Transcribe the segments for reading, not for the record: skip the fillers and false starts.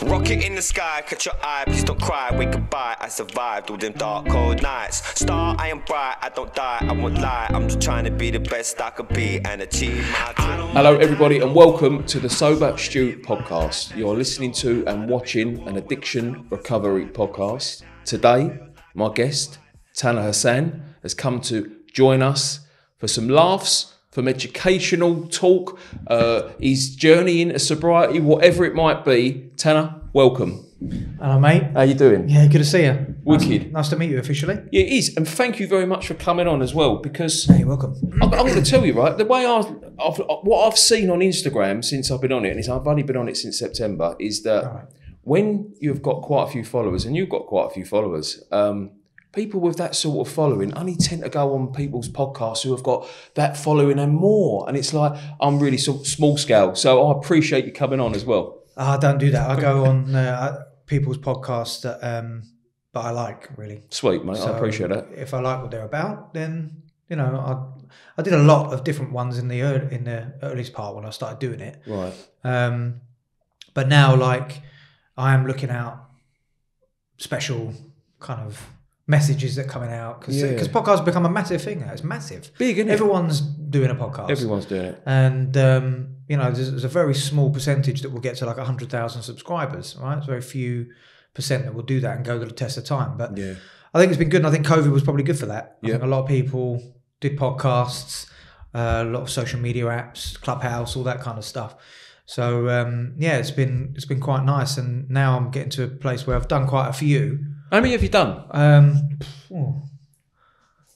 Rocket in the sky, catch your eye, please don't cry, wait goodbye. I survived all them dark, cold nights. Star, I am bright, I don't die, I won't lie. I'm just trying to be the best I could be and achieve my dream. Hello everybody and welcome to the Sober Stew podcast. You're listening to and watching an addiction recovery podcast. Today, my guest, Hassan, has come to join us for some laughs, some educational talk, his journey into sobriety, whatever it might be. Tanner, welcome. Hello, mate. How you doing? Yeah, good to see you. Wicked. Nice to meet you officially. Yeah, it is, and thank you very much for coming on as well, because Hey, you're welcome. I'm going to tell you, right, the way what I've seen on Instagram since I've been on it, and I've only been on it since September, is that when you've got quite a few followers, and you've got quite a few followers, people with that sort of following only tend to go on people's podcasts who have got that following and more. And it's like, I'm really small scale. So I appreciate you coming on as well. I don't do that. I go on people's podcasts that I like, really. Sweet, mate. So I appreciate that. If I like what they're about, then, you know, I did a lot of different ones in the earliest part when I started doing it. Right. But now, like, I am looking out special kind of messages that are coming out because podcasts have become a massive thing now. It's massive. Big, isn't it? Everyone's doing a podcast. Everyone's doing it. And, you know, there's a very small percentage that will get to like 100,000 subscribers, right? It's very few percent that will do that and go to the test of time. But yeah, I think it's been good. And I think COVID was probably good for that. I Yeah. think a lot of people did podcasts, a lot of social media apps, Clubhouse, all that kind of stuff. So, yeah, it's been quite nice. And now I'm getting to a place where I've done quite a few. How many have you done? I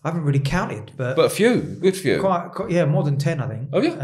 haven't really counted, but a few. Good few. Quite, yeah, more than 10, I think. Have you?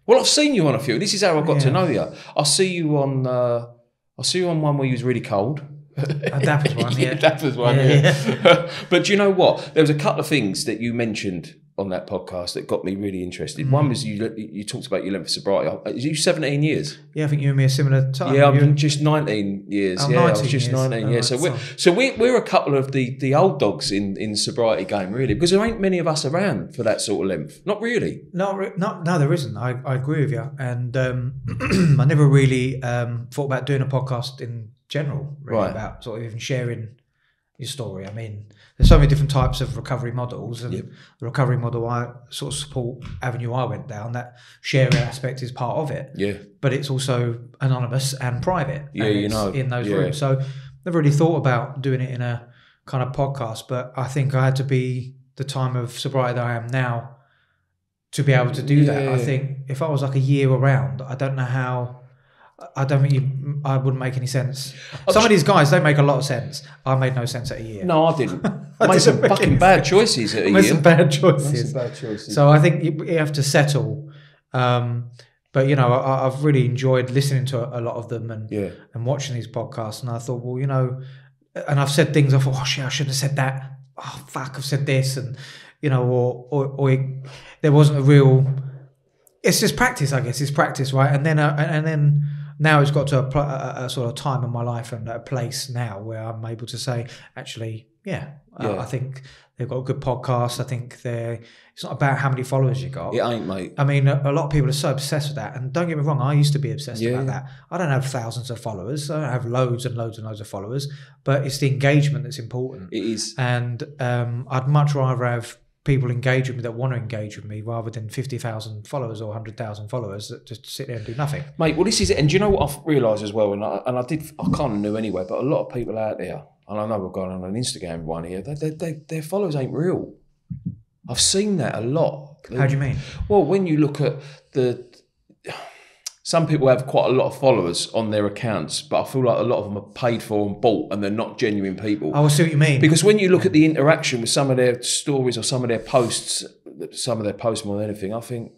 Well, I've seen you on a few. This is how I got to know you. I see you on one where you was really cold. That was one, yeah. That was one, yeah. But do you know what? There was a couple of things that you mentioned on that podcast that got me really interested. One was you talked about your length of sobriety. Is you 17 years? Yeah, I think you and me are similar time. Yeah, I'm just 19 years. I'm yeah, 19 I was just years. 19 years. So we're a couple of the old dogs in sobriety game, really, because there ain't many of us around for that sort of length. Not really. No, there isn't. I agree with you. And I never really thought about doing a podcast in general, really, about sort of even sharing your story. I mean, there's so many different types of recovery models, and the recovery model I sort of support, avenue I went down, that sharing aspect is part of it. Yeah. But it's also anonymous and private. Yeah, and you know. in those rooms. So never really thought about doing it in a kind of podcast, but I think I had to be the time of sobriety that I am now to be able to do that. I think if I was like a year around, I don't know how. I don't think I wouldn't make any sense. Some of these guys, they make a lot of sense. I made no sense at a year. No, I didn't. I made some fucking bad choices at a year. Made some bad choices. So I think you have to settle. But, you know, I've really enjoyed listening to a lot of them and watching these podcasts. And I thought, well, you know, and I've said things, I thought, oh, shit, I shouldn't have said that. Oh, fuck, I've said this. And, you know, or there wasn't a real... It's just practice, I guess. It's practice, right? And then now it's got to a sort of time in my life and a place now where I'm able to say, actually, I think they've got a good podcast. I think it's not about how many followers you got. It ain't, mate. I mean, a lot of people are so obsessed with that. And don't get me wrong, I used to be obsessed about that. I don't have thousands of followers. I don't have loads and loads and loads of followers. But it's the engagement that's important. It is. And I'd much rather have people engage with me that want to engage with me rather than 50,000 followers or 100,000 followers that just sit there and do nothing. Mate, well, this is it. And do you know what I've realised as well? I kind of knew anyway, but a lot of people out there, and I know we're going on an Instagram one here, their followers ain't real. I've seen that a lot. How do you mean? Well, when you look at some people have quite a lot of followers on their accounts, but I feel like a lot of them are paid for and bought, and they're not genuine people. I see what you mean. Because when you look at the interaction with some of their stories or some of their posts more than anything, I think,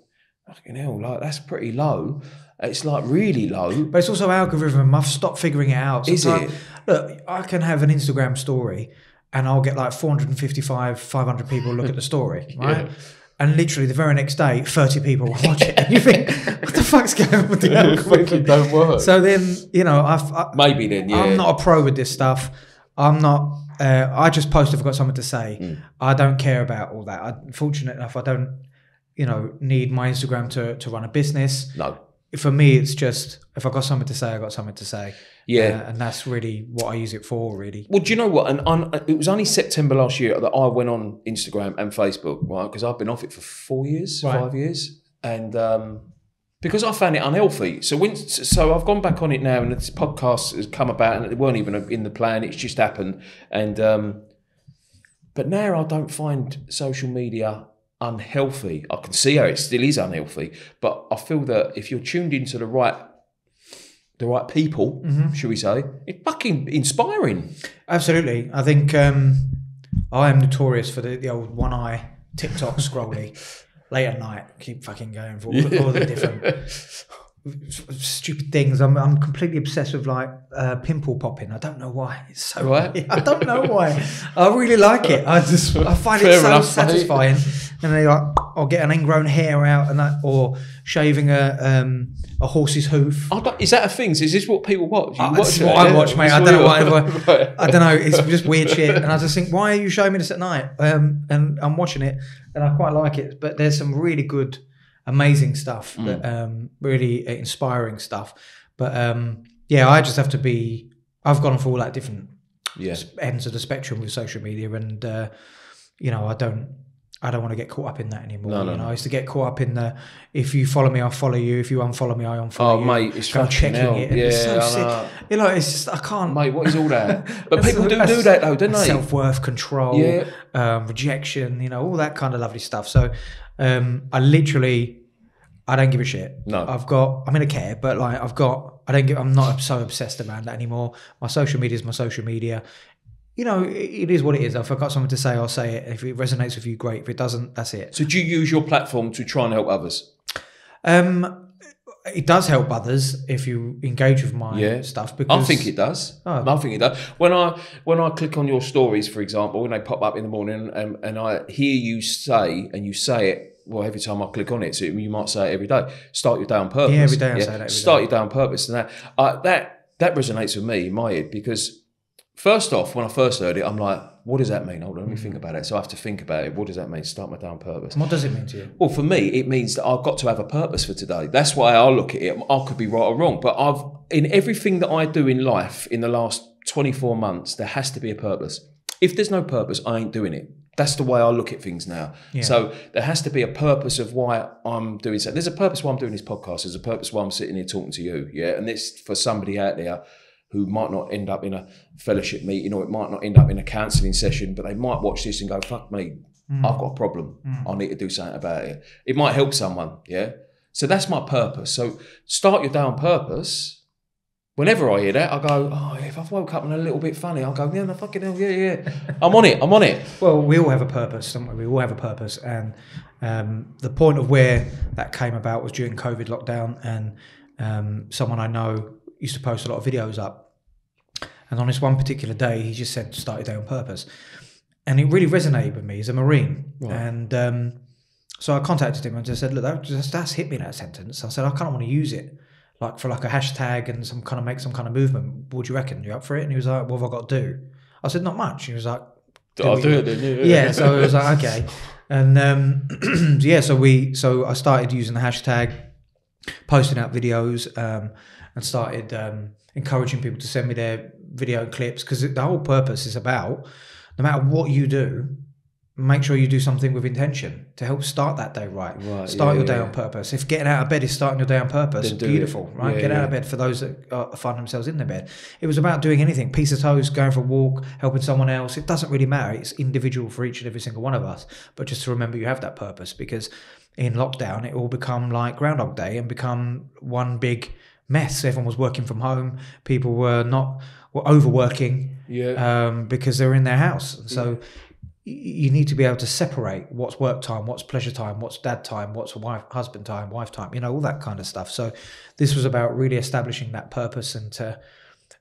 fucking hell, like that's pretty low. It's like really low. But it's also algorithm. I've stopped figuring it out. Sometimes, is it? Look, I can have an Instagram story and I'll get like 455, 500 people look at the story, right? Yeah. And literally the very next day, 30 people will watch it. And you think, what the fuck's going on with the algorithm? It don't work. So then, you know, maybe then, yeah. I'm not a pro with this stuff. I'm not, I just post if I've got something to say. I don't care about all that. I'm fortunate enough, I don't, you know, need my Instagram to run a business. No. for me, it's just if I got something to say, I got something to say. Yeah, and that's really what I use it for, really. Well, do you know what? And it was only September last year that I went on Instagram and Facebook, right? Because I've been off it for 4 years, 5 years, and because I found it unhealthy. So I've gone back on it now, and this podcast has come about, and it weren't even in the plan; it's just happened. And but now I don't find social media unhealthy. I can see how it still is unhealthy, but I feel that if you're tuned into the right people, should we say, it's fucking inspiring. Absolutely. I think I am notorious for the old one eye TikTok scrolling late at night. Keep fucking going for all the different stupid things. I'm completely obsessed with like pimple popping. I don't know why. It's so I don't know why. I really like it. I find it so satisfying. And then like, I'll get an ingrown hair out and that, or shaving a horse's hoof. Is that a thing? Is this what people watch? That's what I watch, mate. I don't know whatever. I don't know. It's just weird shit. And I just think, why are you showing me this at night? And I'm watching it, and I quite like it. But there's some really good, amazing stuff, that really inspiring stuff. But I just have to be. I've gone for all that different ends of the spectrum with social media, and I don't want to get caught up in that anymore. No. I used to get caught up in the, if you follow me, I'll follow you. If you unfollow me, I unfollow you. Oh, mate, it's fucking hell. It. Yeah, it's so sick. It's just, I can't. Mate, what is all that? But people do that though, don't they? Self-worth, control, rejection, all that kind of lovely stuff. So I don't give a shit. No. I'm in a care, but I'm not so obsessed around that anymore. My social media is my social media. It is what it is. If I've got something to say, I'll say it. If it resonates with you, great. If it doesn't, that's it. So do you use your platform to try and help others? It does help others if you engage with my stuff. Because I think it does. I think it does. When I click on your stories, for example, when they pop up in the morning, and I hear you say, and you say it, well, every time I click on it, so you might say it every day. Start your day on purpose. Yeah, every day I say that. Start your day on purpose, and that resonates with me in my head, because first off, when I first heard it, I'm like, what does that mean? Hold on, let me think about it. So I have to think about it. What does that mean? Start my day on purpose. What does it mean to you? Well, for me, it means that I've got to have a purpose for today. That's why I look at it. I could be right or wrong, but in everything that I do in life in the last 24 months, there has to be a purpose. If there's no purpose, I ain't doing it. That's the way I look at things now. Yeah. So there has to be a purpose of why I'm doing so. There's a purpose why I'm doing this podcast. There's a purpose why I'm sitting here talking to you. Yeah. And it's for somebody out there who might not end up in a fellowship meeting, or it might not end up in a counselling session, but they might watch this and go, fuck me, I've got a problem. I need to do something about it. It might help someone. Yeah. So that's my purpose. So start your day on purpose. Whenever I hear that, I go, if I've woke up and a little bit funny, I'll go, no, fucking hell, yeah. I'm on it. Well, we all have a purpose, don't we? We all have a purpose. And the point of where that came about was during COVID lockdown, and someone I know used to post a lot of videos up. And on this one particular day, he just said, start your day on purpose. And it really resonated with me. He's a Marine. Right. And so I contacted him and just said, look, that's hit me, that sentence. I said, I kind of want to use it. For a hashtag and make some kind of movement. What do you reckon? You up for it? And he was like, what have I got to do? I said, not much. He was like, I'll do it then. Yeah. So I was like, okay. And so I started using the hashtag, posting out videos, and started encouraging people to send me their video clips, because the whole purpose is about, no matter what you do, make sure you do something with intention to help start that day right. Start your day on purpose. If getting out of bed is starting your day on purpose, beautiful, right? Get out of bed for those that find themselves in their bed. It was about doing anything, piece of toast, going for a walk, helping someone else. It doesn't really matter. It's individual for each and every single one of us. But just to remember you have that purpose, because in lockdown, it will become like Groundhog Day and become one big mess. Everyone was working from home. People were overworking because they were in their house. And so you need to be able to separate what's work time, what's pleasure time, what's dad time, what's husband time, wife time, all that kind of stuff. So this was about really establishing that purpose, and to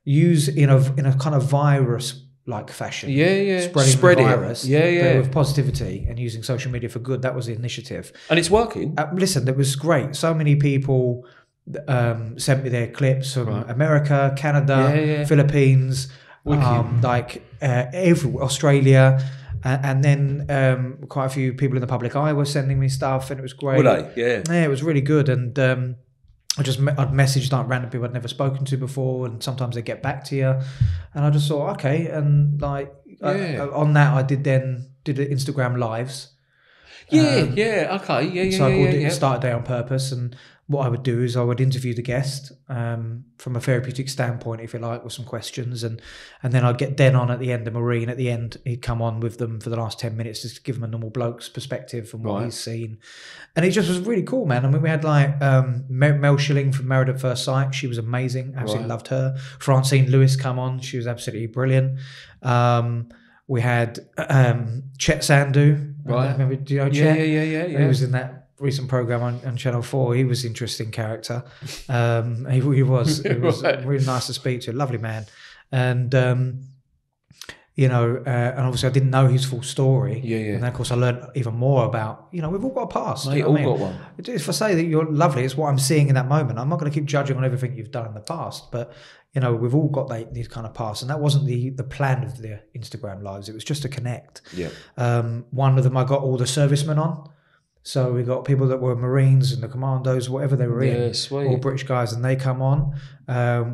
use in a kind of virus-like fashion. Spread the virus, but with positivity and using social media for good. That was the initiative. And it's working. Listen, it was great. So many people sent me their clips from America, Canada, Philippines, everywhere, Australia. And then quite a few people in the public eye were sending me stuff, and it was great. Were they? Yeah. Yeah, it was really good. And I'd message like random people I'd never spoken to before, and sometimes they get back to you, and I just thought, okay, and like on that I did the Instagram lives. So I Start a Day on Purpose, and what I would do is I would interview the guest from a therapeutic standpoint, if you like, with some questions, and then I'd get Den on at the end, the Marine at the end. He'd come on with them for the last 10 minutes just to give them a normal bloke's perspective from what he's seen, and it just was really cool, man. I mean, we had like Mel Schilling from Married at First Sight. She was amazing. Absolutely loved her. Francine Lewis come on. She was absolutely brilliant. We had Chet Sandhu. Right. Remember, do you know Chet? Yeah. He was in that recent program on Channel 4. He was an interesting character. He was. It was really nice to speak to. Lovely man. And, and obviously I didn't know his full story. And then, of course, I learned even more about, we've all got a past. Mate, got one. If I say that you're lovely, it's what I'm seeing in that moment. I'm not going to keep judging on everything you've done in the past, but we've all got these kind of pasts, and that wasn't the plan of the Instagram lives. It was just to connect. One of them, I got all the servicemen on. So we got people that were Marines and the Commandos, whatever they were in, sweet. All British guys, and they come on.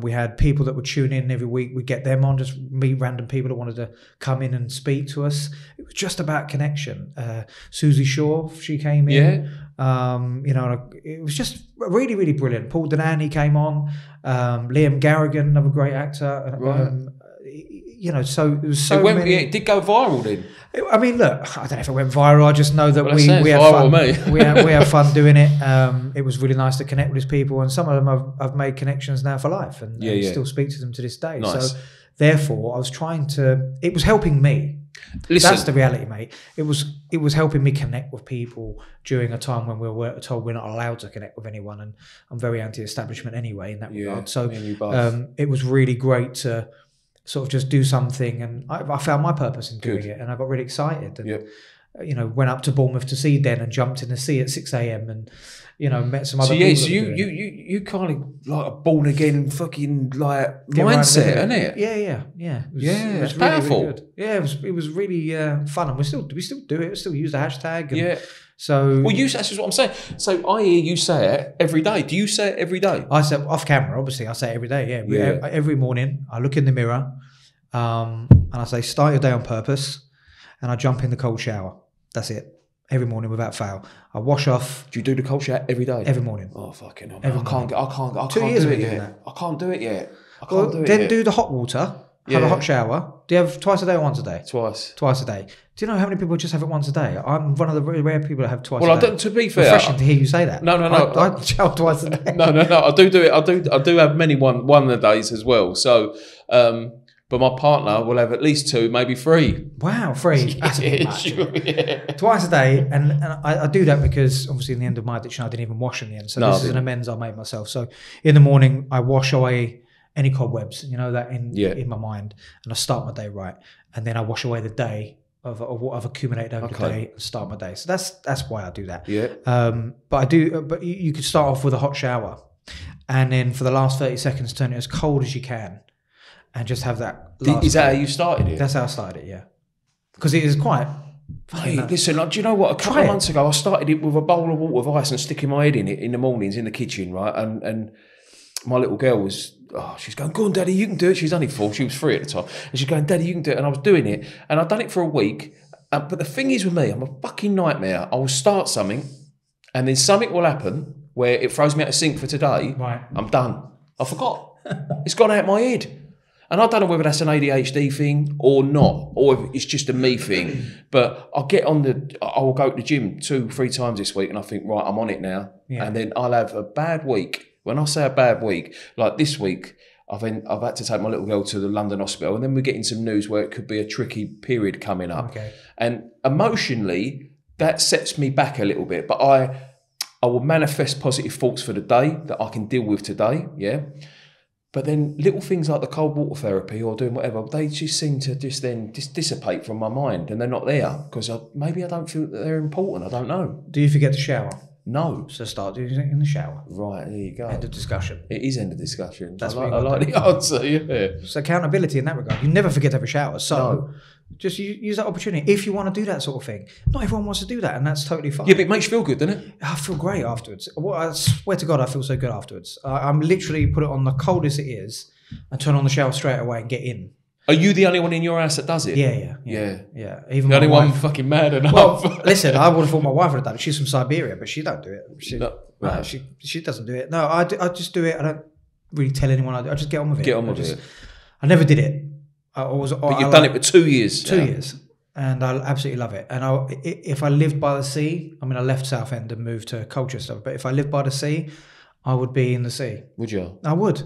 We had people that would tune in every week. We'd get them on, just meet random people that wanted to come in and speak to us. It was just about connection. Susie Shaw, she came in. It was just really, really brilliant. Paul Denani came on. Liam Garrigan, another great actor. So it was so many. It did go viral then. I mean, look, I don't know if it went viral. I just know that we had viral, fun. Mate. we had fun doing it. It was really nice to connect with these people, and some of them I've made connections now for life, and still speak to them to this day. Nice. So therefore, I was it was helping me. Listen, that's the reality, mate. It was helping me connect with people during a time when we were told we're not allowed to connect with anyone, and I'm very anti-establishment anyway in that regard. So it was really great to sort of just do something, and I found my purpose in doing it, and I got really excited, and went up to Bournemouth to see Den and jumped in the sea at 6 a.m. and met some other people. So you kind of like a born again fucking like mindset, isn't it? Yeah. It was powerful. Really good. Yeah, it was really fun, and we still do it. We still use the hashtag. And so that's just what I'm saying. So I hear you say it every day. Do you say it every day? I say off camera, obviously. I say it every day. Every morning, I look in the mirror, and I say, "Start your day on purpose," and I jump in the cold shower. That's it. Every morning without fail. I wash off. Do you do the cold shower every day? Every morning. Oh fucking hell! I can't do it yet. I can't do it yet. Then do the hot water. Have a hot shower. Do you have twice a day or once a day? Twice a day. Do you know how many people just have it once a day? I'm one of the very rare people that have twice a day. Well, to be fair, refreshing to hear you say that. No. I shower twice a day. No. I do it. I do have many one of the days as well. So, but my partner will have at least 2, maybe 3. Wow, 3. That's a bit much. Twice a day, and I do that because obviously in the end of my addiction I didn't even wash in the end. So this is an amends I made myself. So in the morning I wash away any cobwebs, that in my mind, and I start my day right, and then I wash away the day of what I've accumulated over the day and start my day. So that's why I do that. But you could start off with a hot shower, and then for the last 30 seconds turn it as cold as you can, and just have that. Is that how you started it? That's how I started it. Yeah, because it is quite. Hey, listen, do you know what? A couple of months ago, I started it with a bowl of water with ice and sticking my head in it in the mornings in the kitchen, right? And my little girl was, she's going, "Go on, Daddy, you can do it." She's only 4, she was 3 at the time. And she's going, "Daddy, you can do it." And I was doing it, and I'd done it for a week. But the thing is with me, I'm a fucking nightmare. I will start something, and then something will happen where it throws me out of sync for today. Right. I'm done. I forgot. It's gone out of my head. And I don't know whether that's an ADHD thing or not, or if it's just a me thing. But I will go to the gym 2-3 times this week, and I think, right, I'm on it now. Yeah. And then I'll have a bad week. When I say a bad week, like this week, I've had to take my little girl to the London hospital, and then we're getting some news where it could be a tricky period coming up. Okay. And emotionally, that sets me back a little bit. But I will manifest positive thoughts for the day that I can deal with today, yeah? But then little things like the cold water therapy or doing whatever, they just seem to just dissipate from my mind, and they're not there because maybe I don't feel that they're important. I don't know. Do you forget to shower? No. So start doing it in the shower. Right, there you go. End of discussion. It is end of discussion. That's I like the answer, yeah. So accountability in that regard. You never forget to have a shower. So just use that opportunity if you want to do that sort of thing. Not everyone wants to do that, and that's totally fine. Yeah, but it makes you feel good, doesn't it? I feel great afterwards. Well, I swear to God, I feel so good afterwards. I'm literally put it on the coldest it is and turn on the shower straight away and get in. Are you the only one in your house that does it? Yeah. Even the only wife, one fucking mad enough. Well, listen, I would have thought my wife would have done it. She's from Siberia, but she don't do it. She doesn't do it. No, I just do it. I don't really tell anyone. I just get on with it. I never did it. But you've done it for 2 years. 2 years. And I absolutely love it. And if I lived by the sea, I mean, I left Southend and moved to Colchester, but if I lived by the sea, I would be in the sea. Would you? I would.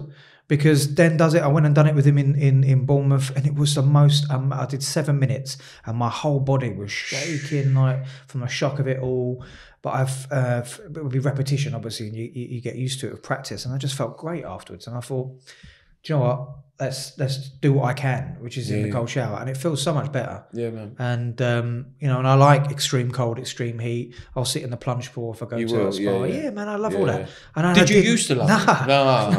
Because Den does it. I went and done it with him in Bournemouth, and it was the most. I did 7 minutes, and my whole body was shaking like from the shock of it all. But it would be repetition, obviously, and you get used to it with practice. And I just felt great afterwards. And I thought, do you know what? Let's do what I can, which is in the cold shower, and it feels so much better. Yeah, man. And and I like extreme cold, extreme heat. I'll sit in the plunge pool if I go to a spa. Yeah, man, I love all that. And did you used to love it? No.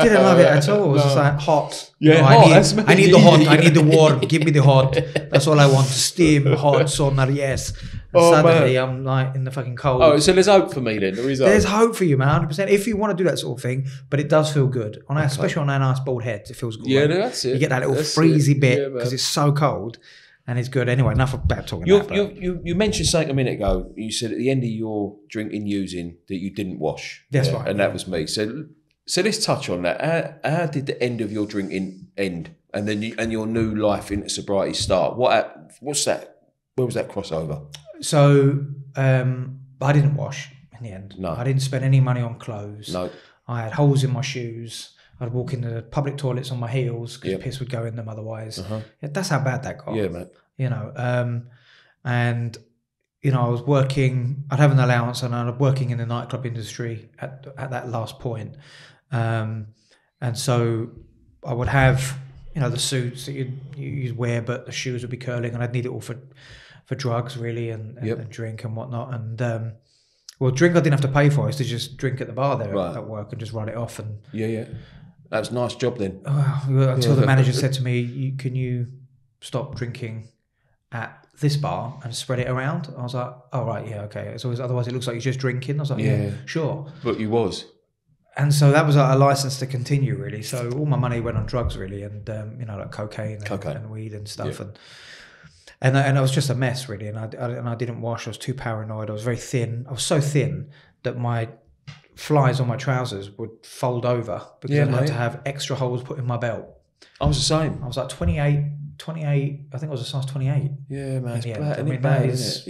Didn't love it at all. It was just like hot. Yeah, hot. I need the hot. I need the warm. Give me the hot. That's all I want. Steam, hot, sauna, yes. And suddenly I'm like in the fucking cold. Oh, so there's hope for me then. There's hope for you, man, 100%. If you want to do that sort of thing, but it does feel good. Especially on our nice bald heads, it feels good. Yeah, that's it. You get that little freezy bit because it's so cold, and it's good. Anyway, enough about talking about that. You mentioned something a minute ago. You said at the end of your drinking using that you didn't wash. That's right. And that was me. So let's touch on that. How did the end of your drinking end, and then your new life into sobriety start? What's that? Where was that crossover? So I didn't wash in the end. No. I didn't spend any money on clothes. No. I had holes in my shoes. I'd walk in the public toilets on my heels because piss would go in them otherwise. Yeah, that's how bad that got. Yeah, man. And I was working. I'd have an allowance, and I was working in the nightclub industry at that last point. And so I would have the suits that you'd wear, but the shoes would be curling, and I'd need it all for drugs really and drink and whatnot. And drink I didn't have to pay for. I used to just drink at the bar there at work and just run it off. And that was a nice job then. Until the manager said to me, "Can you stop drinking at this bar and spread it around?" I was like, "Oh right, yeah, okay." It's always, otherwise it looks like you're just drinking. I was like, "Yeah, sure." But you was. And so that was a license to continue really. So all my money went on drugs really, and like cocaine and weed and stuff. And I was just a mess really, and I didn't wash. I was too paranoid. I was very thin. I was so thin that my flies on my trousers would fold over because I had to have extra holes put in my belt. I was the same. I was like 28. I think I was a size 28. Yeah, man. It's bad, I mean, that is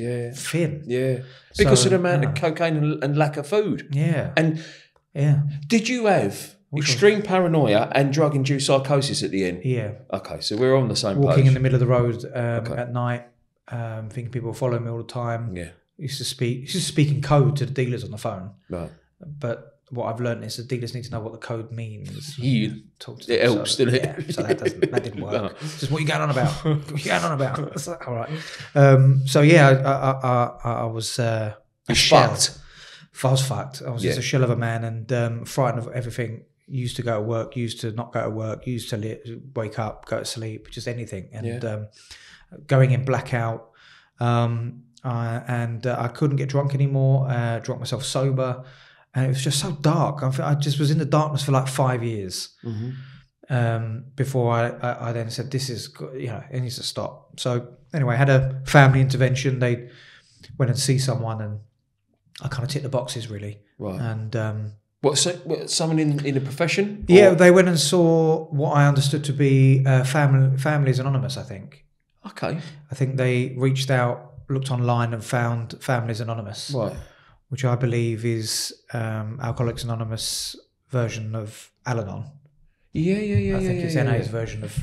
thin. Yeah. Because of the amount of cocaine and lack of food. Yeah. And did you have extreme paranoia and drug-induced psychosis at the end? Yeah. Okay, so we're on the same page. Walking in the middle of the road at night, thinking people were following me all the time. Yeah. Used to speak in code to the dealers on the phone. Right. But what I've learned is the dealers need to know what the code means. Talk to them. It helps, doesn't it? Yeah, so that didn't work. No. Just what you going on about? What you going on about? That's like, all right. So I was a shell. I was fucked. I was just a shell of a man and frightened of everything. Used to go to work, used to not go to work, used to wake up, go to sleep, just anything. And going in blackout. And I couldn't get drunk anymore. Drunk myself sober. And it was just so dark. I just was in the darkness for like 5 years before I then said, this is, it needs to stop. So anyway, I had a family intervention. They went and see someone and I kind of ticked the boxes really. Right. And someone in the profession? Yeah, they went and saw what I understood to be Families Anonymous, I think. Okay. I think they reached out, looked online and found Families Anonymous. Right. Which I believe is Alcoholics Anonymous version of Al-Anon. Yeah. I think it's NA's version of...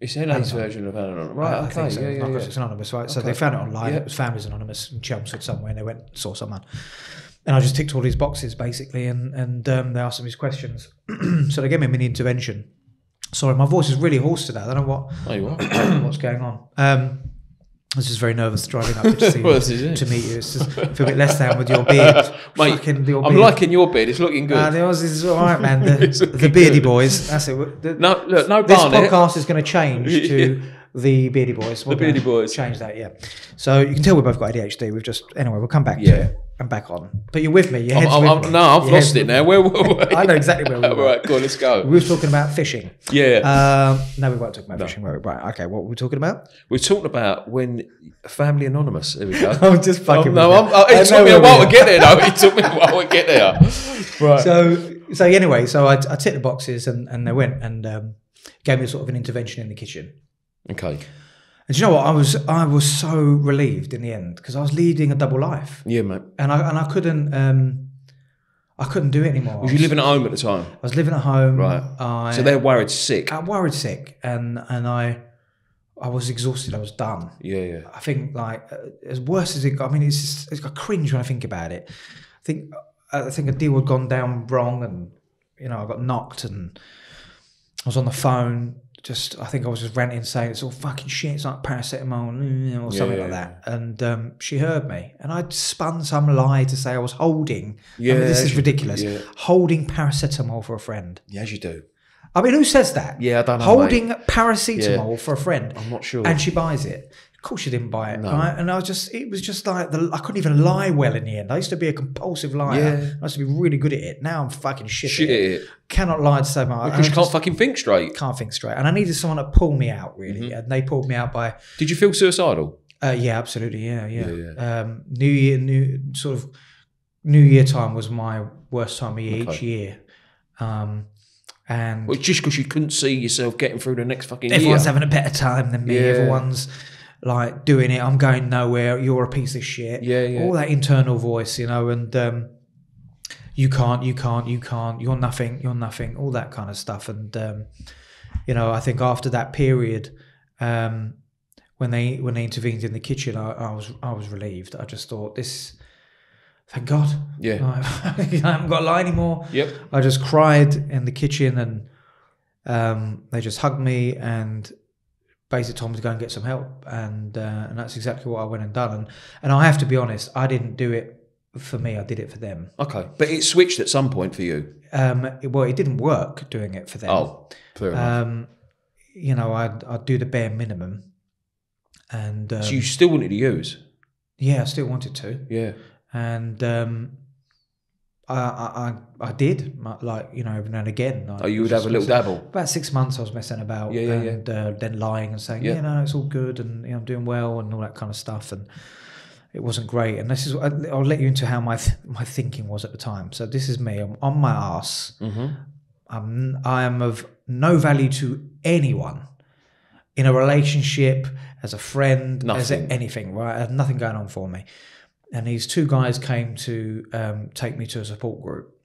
It's NA's version of Al-Anon. Right, okay. I think so. Narcotics Anonymous, right? Okay. So they found it online. It was Families Anonymous in Chelmsford somewhere, and they went and saw someone. And I just ticked all these boxes, basically, and they asked me these questions. So they gave me a mini intervention. Sorry, my voice is really hoarse today. I don't know what's going on. I was just very nervous driving up to meet you. It's just I feel a bit less than with your beard. Mate, I'm liking your beard. It's looking good. Yours is all right, man. The Beardy Boys. That's it. No Barnett. This podcast is going to change to the Beardy Boys. The Beardy Boys. Change that, yeah. So you can tell we've both got ADHD. We'll come back to it. I'm back on. But you're with me. Your head's with me. No, I've lost it now. Where were we? I know exactly where we were. Right, cool, let's go. We were talking about fishing. Yeah. No, we weren't talking about fishing. Right, okay, what were we talking about? We're talking about when Family Anonymous. There we go. I'm just fucking it took me a while to get there, though. It took me a while to get there. Right. So anyway, I ticked the boxes and they went and gave me sort of an intervention in the kitchen. Okay. And do you know what? I was so relieved in the end because I was leading a double life. Yeah, mate. And I couldn't do it anymore. Was you living at home at the time? I was living at home. Right. So they're worried sick. I'm worried sick, and I was exhausted. I was done. Yeah. I think like as worse as it got. I mean, it's I cringe when I think about it. I think a deal had gone down wrong, and I got knocked, and I was on the phone. I think I was just ranting, saying it's all fucking shit. It's like paracetamol or something like that. And she heard me, and I'd spun some lie to say I was holding. Yeah, this is ridiculous. Yeah. Holding paracetamol for a friend. Yeah, as you do. I mean, who says that? Yeah, I don't know. Holding paracetamol for a friend. I'm not sure. And she buys it. Of course she didn't buy it, no. right? And it was just like, I couldn't even lie well in the end. I used to be a compulsive liar. Yeah. I used to be really good at it. Now I'm fucking shit at it. It. Cannot lie to save my life. Because you can't fucking think straight. Can't think straight. And I needed someone to pull me out, really. Mm-hmm. And they pulled me out by... Did you feel suicidal? Yeah, absolutely. Yeah. New Year time was my worst time of year each year. And just because you couldn't see yourself getting through the next fucking everyone's year. having a better time than me. Yeah. Everyone's like doing it. I'm going nowhere. You're a piece of shit. Yeah. All that internal voice, and you can't. You're nothing. All that kind of stuff. And I think after that period, when they intervened in the kitchen, I was relieved. I just thought this. Thank God. Yeah. I haven't got to lie anymore. Yep. I just cried in the kitchen, and they just hugged me and basically told me to go and get some help. And that's exactly what I went and done. And I have to be honest, I didn't do it for me. I did it for them. Okay. But it switched at some point for you. It didn't work doing it for them. Oh, fair enough. I'd do the bare minimum. And so you still wanted to use? Yeah, I still wanted to. Yeah. And I did, like, every now and again. You would have a little dabble? About 6 months I was messing about. And then lying and saying, it's all good and I'm doing well and all that kind of stuff. And it wasn't great. And this is, I'll let you into how my thinking was at the time. So this is me. I'm on my arse. Mm-hmm. I am of no value to anyone in a relationship, as a friend, as anything, right? I had nothing going on for me. And these two guys came to take me to a support group.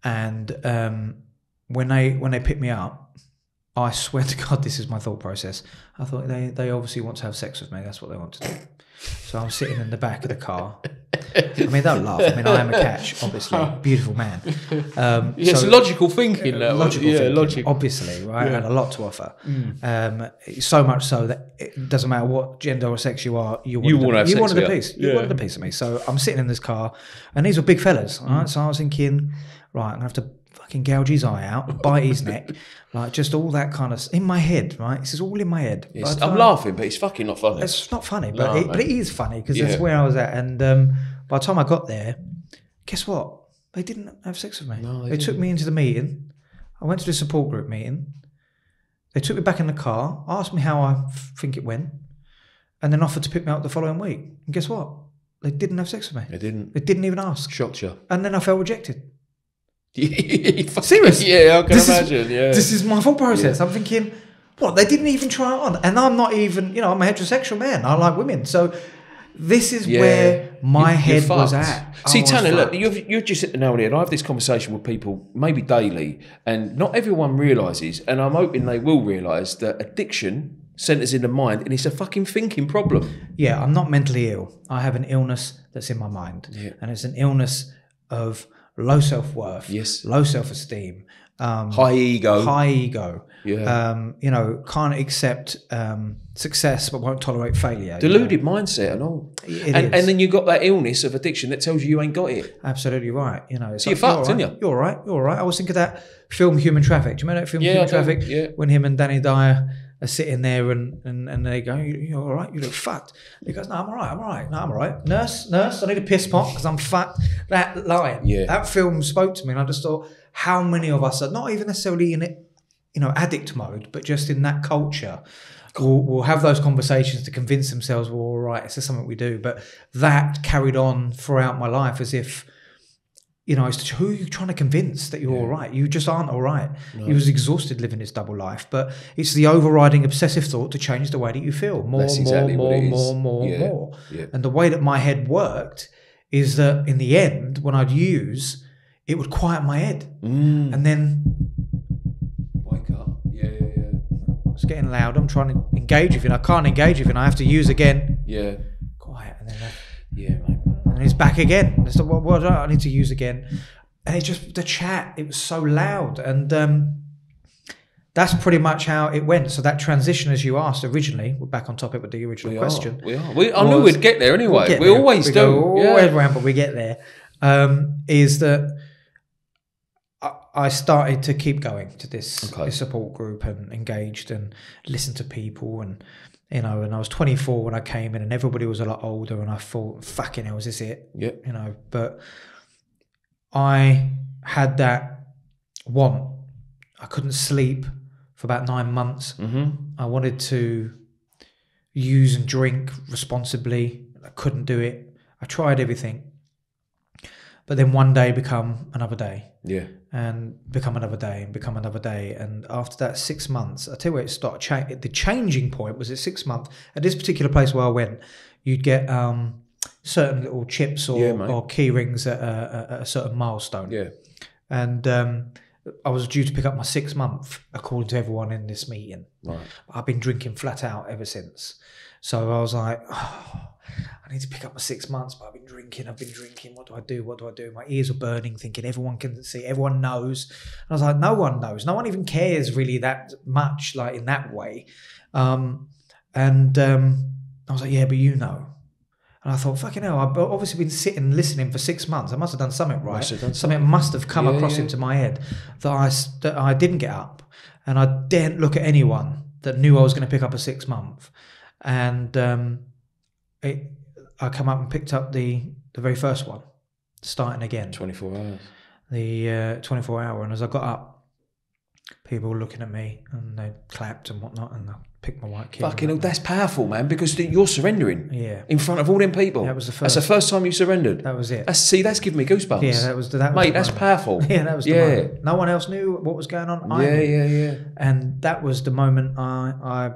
And when they picked me up, I swear to God, this is my thought process. I thought they obviously want to have sex with me. That's what they want to do. So I'm sitting in the back of the car. I mean, don't laugh. I mean, I am a catch, obviously. Beautiful man. It's logical thinking. Logical, obviously, right? Yeah. And a lot to offer. So much so that it doesn't matter what gender or sex you are, you wanted a piece. You wanted a piece of me. So I'm sitting in this car, and these were big fellas, right? So I was thinking, right, I'm going to have to fucking gouge his eye out, bite his neck, like just all that kind of in my head, right? This is all in my head. I'm laughing, but it's fucking not funny. It's not funny, but it is funny because that's where I was at. And by the time I got there, guess what? They didn't have sex with me. No, they took me into the meeting. I went to the support group meeting. They took me back in the car, asked me how I think it went, and then offered to pick me up the following week. And guess what? They didn't have sex with me. They didn't. They didn't even ask. Shocked you. And then I felt rejected. Serious? Yeah, I can imagine. This is my thought process. I'm thinking, what? They didn't even try it on, and I'm not even. I'm a heterosexual man. I like women, so this is where my head was at. See, Tanner, look, you're just sitting there and I have this conversation with people maybe daily, and not everyone realises, and I'm hoping they will realise that addiction centres in the mind, and it's a fucking thinking problem. Yeah, I'm not mentally ill. I have an illness that's in my mind, and it's an illness of low self-worth, low self-esteem, high ego. Yeah. You know, can't accept success but won't tolerate failure. Deluded mindset and all. And then you got that illness of addiction that tells you ain't got it. Absolutely right. You know, so you're fucked, aren't you? You're all right. I always think of that film Human Traffic. Do you remember that film Human Traffic? Yeah. When him and Danny Dyer are sitting there and they go, you're all right? You look fucked. He goes, no, I'm all right. No, I'm all right. Nurse, I need a piss pot because I'm fat. That line, that film spoke to me, and I just thought, how many of us are not even necessarily in it, you know, addict mode, but just in that culture, will have those conversations to convince themselves, we're all right, it's just something we do. But that carried on throughout my life as if, you know, it's who are you trying to convince that you're all right? You just aren't all right. No. You was exhausted living this double life, but it's the overriding obsessive thought to change the way that you feel. More. Yeah. And the way that my head worked is that in the end, when I'd use, it would quiet my head. And then wake up. Yeah. It's getting loud. I'm trying to engage with it. I can't engage with it. I have to use again. Yeah. Quiet. And then mate. And it's back again. So what do I need to use again? And it's just the chat. It was so loud, and that's pretty much how it went. So that transition, as you asked originally, we're back on topic with the original question. I knew we'd get there anyway. We always do. Always around, but we get there. Is that I started to keep going to this support group and engaged and listened to people, and you know, and I was 24 when I came in, and everybody was a lot older, and I thought, fucking hell, is this it? Yeah. You know, but I had that want. I couldn't sleep for about 9 months. I wanted to use and drink responsibly. I couldn't do it. I tried everything. But then one day become another day. Yeah. And become another day and become another day. And after that 6 months, I tell you where it started. The changing point was at 6 months. At this particular place where I went, you'd get certain little chips or key rings at a certain milestone. Yeah. And I was due to pick up my 6 month, according to everyone in this meeting. Right. I've been drinking flat out ever since. So I was like, I need to pick up my 6 months, but I've been drinking. What do I do? My ears are burning, thinking everyone can see, everyone knows. And I was like, no one knows. No one even cares really that much, like in that way. I was like, yeah, but you know. And I thought, fucking hell, I've obviously been sitting listening for 6 months. I must have done something right. Something must have come across into my head that I didn't get up. And I daren't look at anyone that knew I was going to pick up a 6 month. And I come up and picked up the very first one, starting again. 24 hours. The 24 hour. And as I got up, people were looking at me and they clapped and whatnot, and I picked my white key. Fucking hell, that's powerful, man, because you're surrendering. Yeah. In front of all them people. That was the first. That's the first time you surrendered. That was it. That's giving me goosebumps. Yeah, that was mate, that's powerful. Yeah, that was the moment. No one else knew what was going on. Yeah. And that was the moment I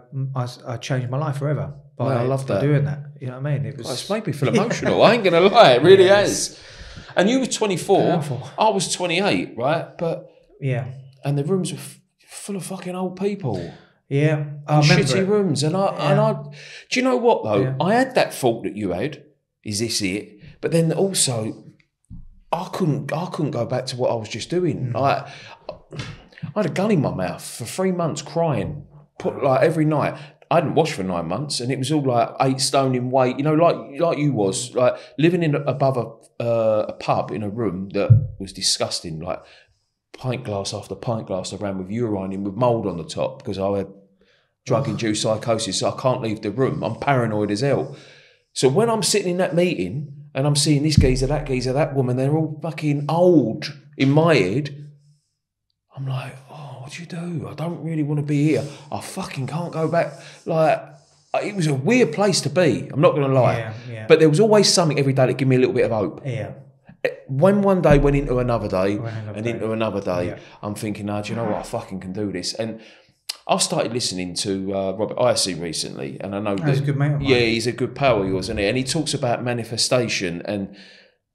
changed my life forever. I love that. By doing that. You know what I mean? It's made me feel emotional. I ain't going to lie. It really has. And you were 24. Powerful. I was 28, right? But yeah. And the rooms were full of fucking old people. Yeah. And shitty rooms. And I do you know what though? Yeah. I had that thought that you had. Is this it? But then also, I couldn't go back to what I was just doing. I had a gun in my mouth for 3 months, crying, every night. I hadn't washed for 9 months, and it was all like 8 stone in weight. You know, like you was like living above a pub in a room that was disgusting. Like pint glass after pint glass, I ran with urine in with mould on the top because I had drug-induced psychosis. So I can't leave the room. I'm paranoid as hell. So when I'm sitting in that meeting and I'm seeing this geezer, that woman, they're all fucking old in my head. I'm like, what do you do? I don't really want to be here. I fucking can't go back. Like, it was a weird place to be. I'm not going to lie. Yeah. But there was always something every day that gave me a little bit of hope. Yeah. When one day went into another day into another day, I'm thinking, do you know what? I fucking can do this. And I've started listening to Robert Icy recently, and I know he's a good mate of mine. Yeah, he's a good pal of yours, isn't he? And he talks about manifestation, and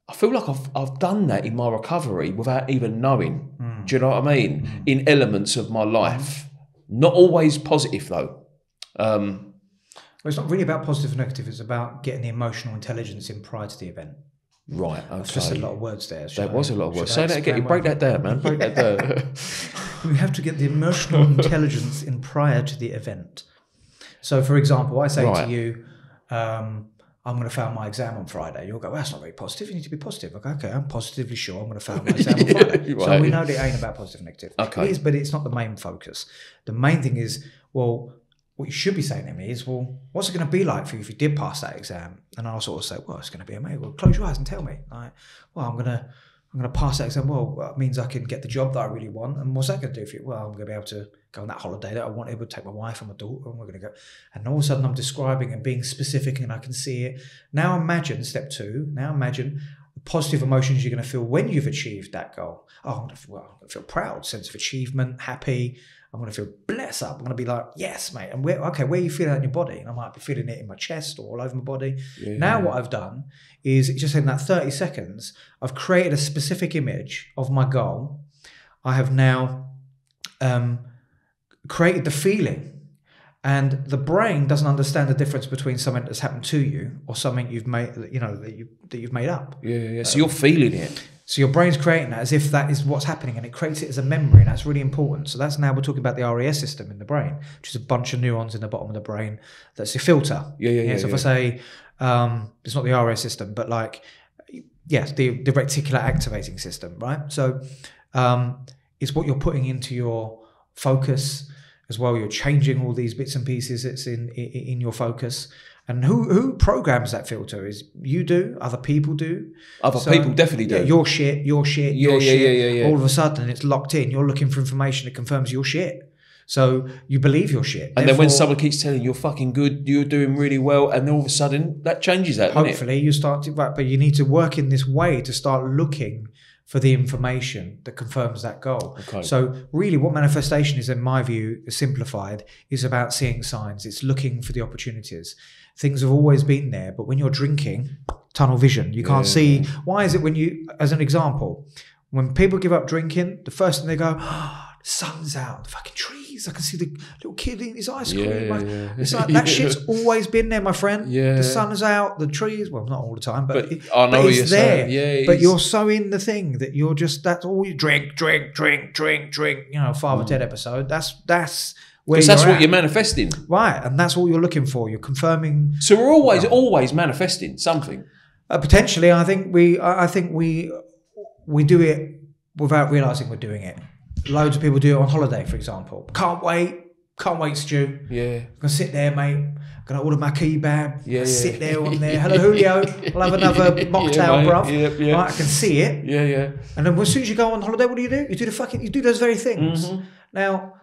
I feel like I've done that in my recovery without even knowing. Do you know what I mean? In elements of my life. Not always positive, though. Well, it's not really about positive or negative. It's about getting the emotional intelligence in prior to the event. Right, okay. I've just said a lot of words there. That was a lot of words. Say that again. Break that down, man. Break that down. We have to get the emotional intelligence in prior to the event. So, for example, I say to you, I'm going to fail my exam on Friday. You'll go, well, that's not very positive. You need to be positive. Okay, I'm positively sure I'm going to fail my exam on Friday. So we know that it ain't about positive and negative. Okay. It is, but it's not the main focus. The main thing is, well, what you should be saying to me is, well, what's it going to be like for you if you did pass that exam? And I'll sort of say, well, it's going to be amazing. Well, close your eyes and tell me. Like, well, I'm going to pass that exam. Well, that means I can get the job that I really want. And what's that going to do for you? Well, I'm going to be able to go on that holiday that I wanted. We'll take my wife and my daughter, and we're going to go. And all of a sudden, I'm describing and being specific, and I can see it. Now imagine step 2. Now imagine the positive emotions you're going to feel when you've achieved that goal. Oh, I'm going to feel proud, sense of achievement, happy. I'm going to feel blessed up. I'm going to be like, yes, mate. And where are you feeling that in your body? And I might be feeling it in my chest or all over my body. Yeah. Now what I've done is just in that 30 seconds, I've created a specific image of my goal. I have now created the feeling. And the brain doesn't understand the difference between something that's happened to you or something you've made, that you've made up. Yeah. So you're feeling it. So your brain's creating that as if that is what's happening, and it creates it as a memory, and that's really important. So that's now we're talking about the RES system in the brain, which is a bunch of neurons in the bottom of the brain. That's a filter. Yeah. So if I say it's not the RES system, but like, yes, the reticular activating system, right? So it's what you're putting into your focus as well. You're changing all these bits and pieces that's in your focus. And who programs that filter? Is you do, other people do. Other people definitely do. Yeah, your shit. Yeah. All of a sudden it's locked in. You're looking for information that confirms your shit. So you believe your shit. And then when someone keeps telling you you're fucking good, you're doing really well, and then all of a sudden that changes that, hopefully you start to, but you need to work in this way to start looking for the information that confirms that goal. Okay. So really what manifestation is, in my view, simplified, is about seeing signs. It's looking for the opportunities. Things have always been there, but when you're drinking, tunnel vision, you can't see. Why is it when you, as an example, when people give up drinking, the first thing they go, oh, the sun's out, the fucking trees, I can see the little kid eating his ice cream. It's like, that shit's always been there, my friend. The sun is out, the trees, well, not all the time, but it's there. But you're so in the thing that you're just, that's all you drink, Father Ted episode. That's because that's what you're manifesting. Right, and that's all you're looking for. You're confirming. So we're always manifesting something. Potentially, I think we do it without realising we're doing it. Loads of people do it on holiday, for example. Can't wait, Stu. Yeah. I'm going to sit there, mate. I'm going to order my kebab. Sit there on there. Hello, Julio. I'll have another mocktail, bruv. Yeah. Right, I can see it. Yeah. And then as soon as you go on holiday, what do? You do those very things. Mm-hmm. Now,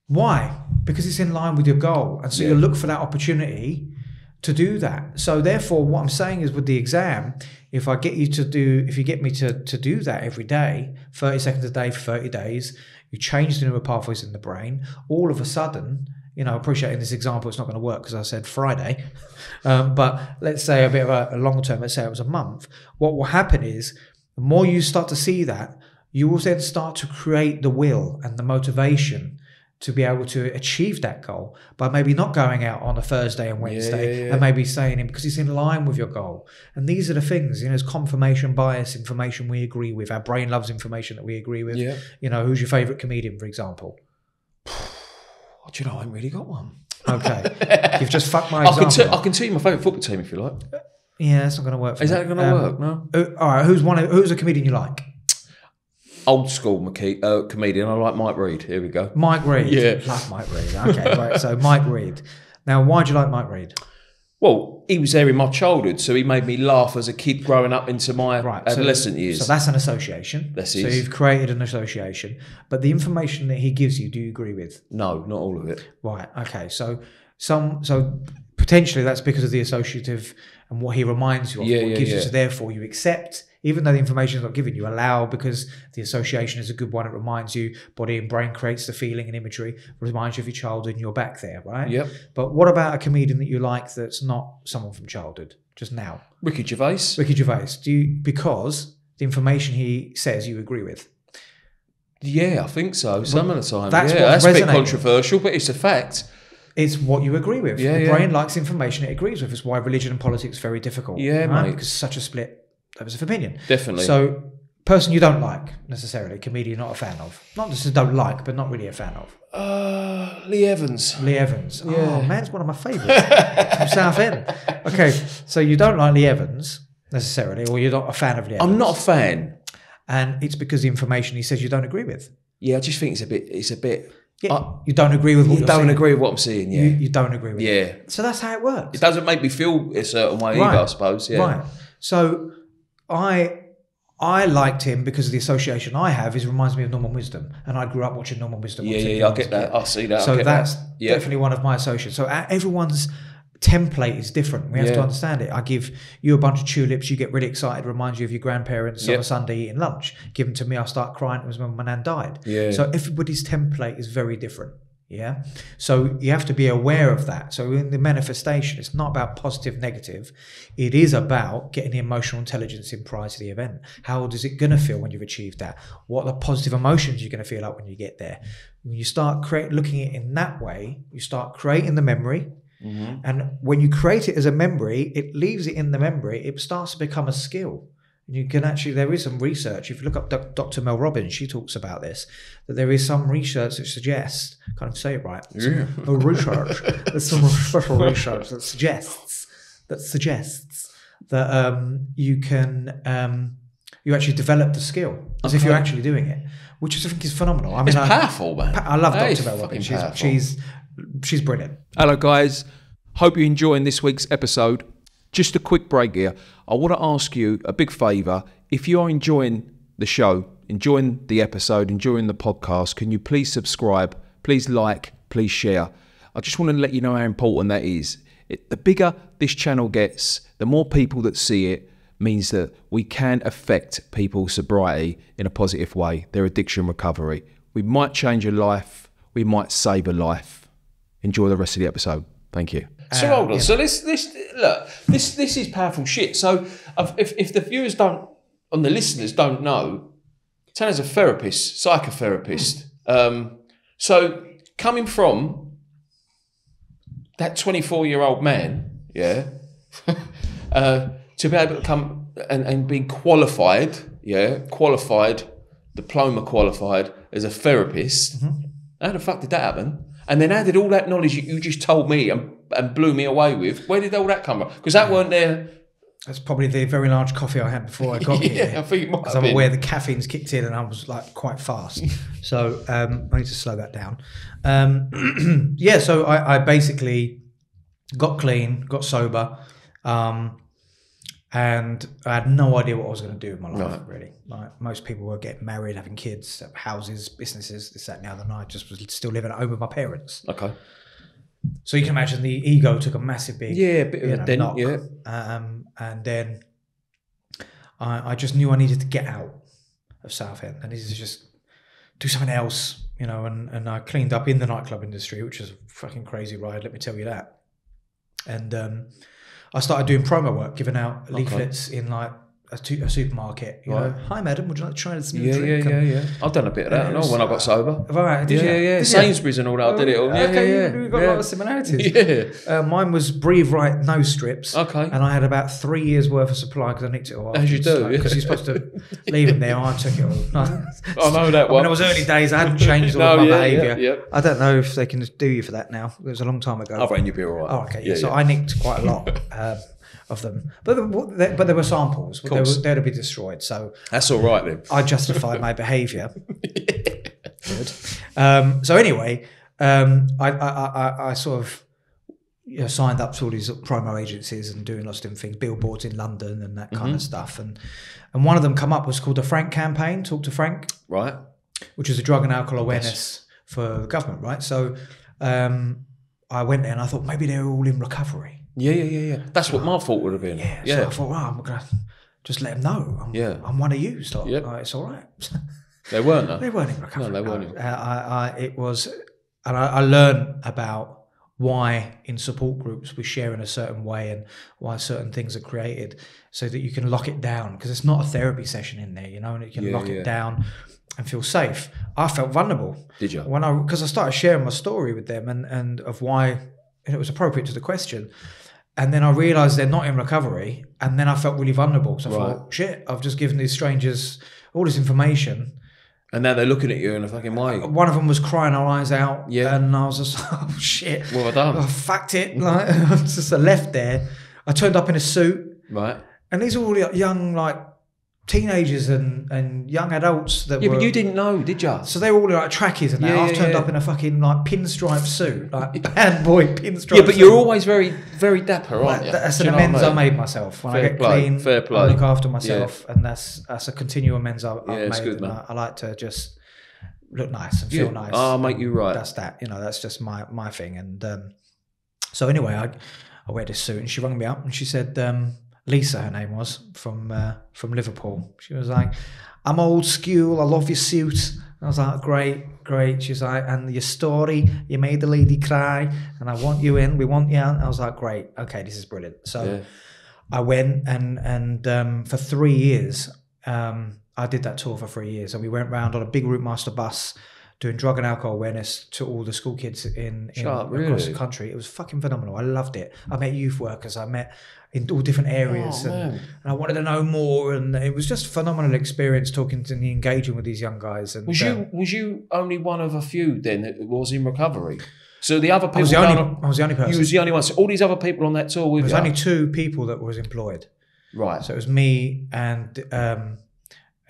why? Because it's in line with your goal. And so you look for that opportunity to do that. So therefore, what I'm saying is with the exam, if you get me to do that every day, 30 seconds a day for 30 days, you change the neural pathways in the brain, all of a sudden, I appreciate in this example, it's not going to work because I said Friday, but let's say a bit of a longer term, let's say it was a month. What will happen is the more you start to see that, you will then start to create the will and the motivation to be able to achieve that goal by maybe not going out on a Thursday and Wednesday and maybe saying it because it's in line with your goal. And these are the things, there's confirmation bias, information we agree with. Our brain loves information that we agree with. Yeah. Who's your favourite comedian, for example? Do you know, I haven't really got one. Okay. You've just fucked my example. I can tell you my favourite football team if you like. Yeah, that's not going to work for me. Is that going to work? No? All right, who's a comedian you like? Old school comedian. I like Mike Reid. Here we go. Mike Reid. Yeah. Love Mike Reid. Okay, right. So Mike Reid. Now, why do you like Mike Reid? Well, he was there in my childhood, so he made me laugh as a kid growing up into my adolescent years. So that's an association. So you've created an association. But the information that he gives you, do you agree with? No, not all of it. Right. Okay. So potentially that's because of the associative and what he reminds you of, what gives you. So therefore you accept, even though the information is not given, you allow because the association is a good one. It reminds you, body and brain creates the feeling and imagery, reminds you of your childhood and you're back there, right? Yep. But what about a comedian that you like that's not someone from childhood, just now? Ricky Gervais. Because the information he says you agree with. Yeah, I think so. Some of the time. That's a bit controversial, but it's a fact. It's what you agree with. The brain likes information it agrees with. It's why religion and politics are very difficult. Yeah, right? Because it's such a split. of opinion. Definitely. So, person you don't like necessarily, comedian not a fan of. Not necessarily don't like, but not really a fan of. Lee Evans. Lee Evans. Yeah. Oh, man, it's one of my favourites from Southend. Okay, so you don't like Lee Evans necessarily, or you're not a fan of Lee Evans. I'm not a fan. And it's because the information he says you don't agree with. Yeah, I just think it's a bit. Yeah, you don't agree with what you don't agree with what I'm seeing. Yeah, you don't agree with it. Yeah. So that's how it works. It doesn't make me feel a certain way either, I suppose. Yeah. Right. So I liked him because of the association I have. He reminds me of Norman Wisdom, and I grew up watching Norman Wisdom. Yeah, I get that. I see that. So that's definitely one of my associates. So everyone's template is different. We have to understand it. I give you a bunch of tulips, you get really excited, reminds you of your grandparents on a Sunday eating lunch. Give them to me, I start crying. It was when my nan died. Yeah. So everybody's template is very different. Yeah. So you have to be aware of that. So in the manifestation, it's not about positive, negative. It is about getting the emotional intelligence in prior to the event. How is it going to feel when you've achieved that? What are the positive emotions you're going to feel like when you get there? When you start looking at it in that way, you start creating the memory. Mm-hmm. And when you create it as a memory, it leaves it in the memory. It starts to become a skill. You can actually, there is some research. If you look up Dr. Mel Robbins, she talks about this, that there is some research that suggests, can't even say it right, research, there's some special research that suggests that you can, you actually develop the skill as if you're actually doing it, which I think is phenomenal. I mean, it's powerful, man. I love Dr. Mel Robbins. She's brilliant. Hello, guys. Hope you're enjoying this week's episode. Just a quick break here. I want to ask you a big favour. If you are enjoying the show, enjoying the episode, enjoying the podcast, can you please subscribe, please like, please share? I just want to let you know how important that is. The bigger this channel gets, the more people that see it, means that we can affect people's sobriety in a positive way, their addiction recovery. We might change a life, we might save a life. Enjoy the rest of the episode. Thank you. So hold on. So this is powerful shit. So if the viewers don't, and the listeners don't know, Tanner's a therapist, psychotherapist. So coming from that 24-year-old man, to be able to come and be qualified, diploma qualified as a therapist. Mm-hmm. How the fuck did that happen? And then how did all that knowledge you just told me and blew me away with, where did all that come from? Because that weren't there. That's probably the very large coffee I had before I got here. I think it might have been. I'm aware the caffeine's kicked in and I was like quite fast. So I need to slow that down. So I basically got clean, got sober, and I had no idea what I was going to do with my life, really. Like most people were getting married, having kids, houses, businesses, this, that, and the other. And I just was still living at home with my parents. Okay. So you can imagine the ego took a massive big bit of a dent, knock. And then I just knew I needed to get out of Southend. I needed to just do something else, and I cleaned up in the nightclub industry, which is a fucking crazy ride, let me tell you that. And I started doing promo work, giving out leaflets in like a supermarket. You know, hi madam, would you like to try some drink? Yeah. I've done a bit of that. I know when I got sober. Right, did you? Yeah. Sainsbury's and all that. I did it all. We've got a lot of similarities. Yeah. Mine was Breathe Right nose strips. Okay. And I had about 3 years worth of supply because I nicked it all. As you do, because you're supposed to leave them there. I took it all. I know that one. When it was early days, I hadn't changed all of my behaviour. Yeah. I don't know if they can do you for that now. It was a long time ago. I reckon you'd be all right. Oh, okay. So I nicked quite a lot. Of them, but there were samples. They were be destroyed. So that's all right then. I justified my behaviour. Good. So anyway, I sort of signed up to all these promo agencies and doing lots of different things, billboards in London and that kind of stuff. And one of them come up was called the Frank campaign. Talk to Frank, right? Which is a drug and alcohol awareness for the government, right? So I went there and I thought maybe they're all in recovery. Yeah. That's what my fault would have been. Yeah. So I thought, I'm going to just let them know. I'm one of you. So it's all right. They weren't, though. They weren't in recovery. No, they weren't. I learned about why in support groups we're sharing a certain way and why certain things are created so that you can lock it down. Because it's not a therapy session in there, and you can lock it down and feel safe. I felt vulnerable. Did you? Because I started sharing my story with them and of why, and it was appropriate to the question. And then I realised they're not in recovery. And then I felt really vulnerable. So I thought, shit, I've just given these strangers all this information. And now they're looking at you in a fucking way. One of them was crying her eyes out. Yeah. And I was just, oh, shit. What have I done? I fucked it. Like, I just left there. I turned up in a suit. Right. And these are all young, like, teenagers and young adults that were... but you didn't know, did you? So they were all like trackies and that. I've turned up in a fucking like pinstripe suit, like bad boy pinstripe Yeah, but suit. you're always very, very dapper, aren't you? That's an amends I made myself. When I get clean, fair play. I look after myself, and that's a continual amends I've made. It's good, man. I like to just look nice and feel nice. I'll make you right. That's that. That's just my thing. And so anyway, I wear this suit, and she rang me up, and she said... Lisa, her name was, from Liverpool. She was like, I'm old school, I love your suit. And I was like, great. She's like, and your story, you made the lady cry, and I want you in, we want you in. I was like, great, okay, this is brilliant. So I went and for 3 years, I did that tour for 3 years. And we went round on a big Route Master bus doing drug and alcohol awareness to all the school kids across the country. It was fucking phenomenal. I loved it. I met youth workers. I met in all different areas, and I wanted to know more. And it was just a phenomenal experience talking to and engaging with these young guys. And was you only one of a few then that was in recovery? So the other people, I was the only person. You was the only one. So all these other people on that tour with you. There was only 2 people that was employed. Right. So it was me and.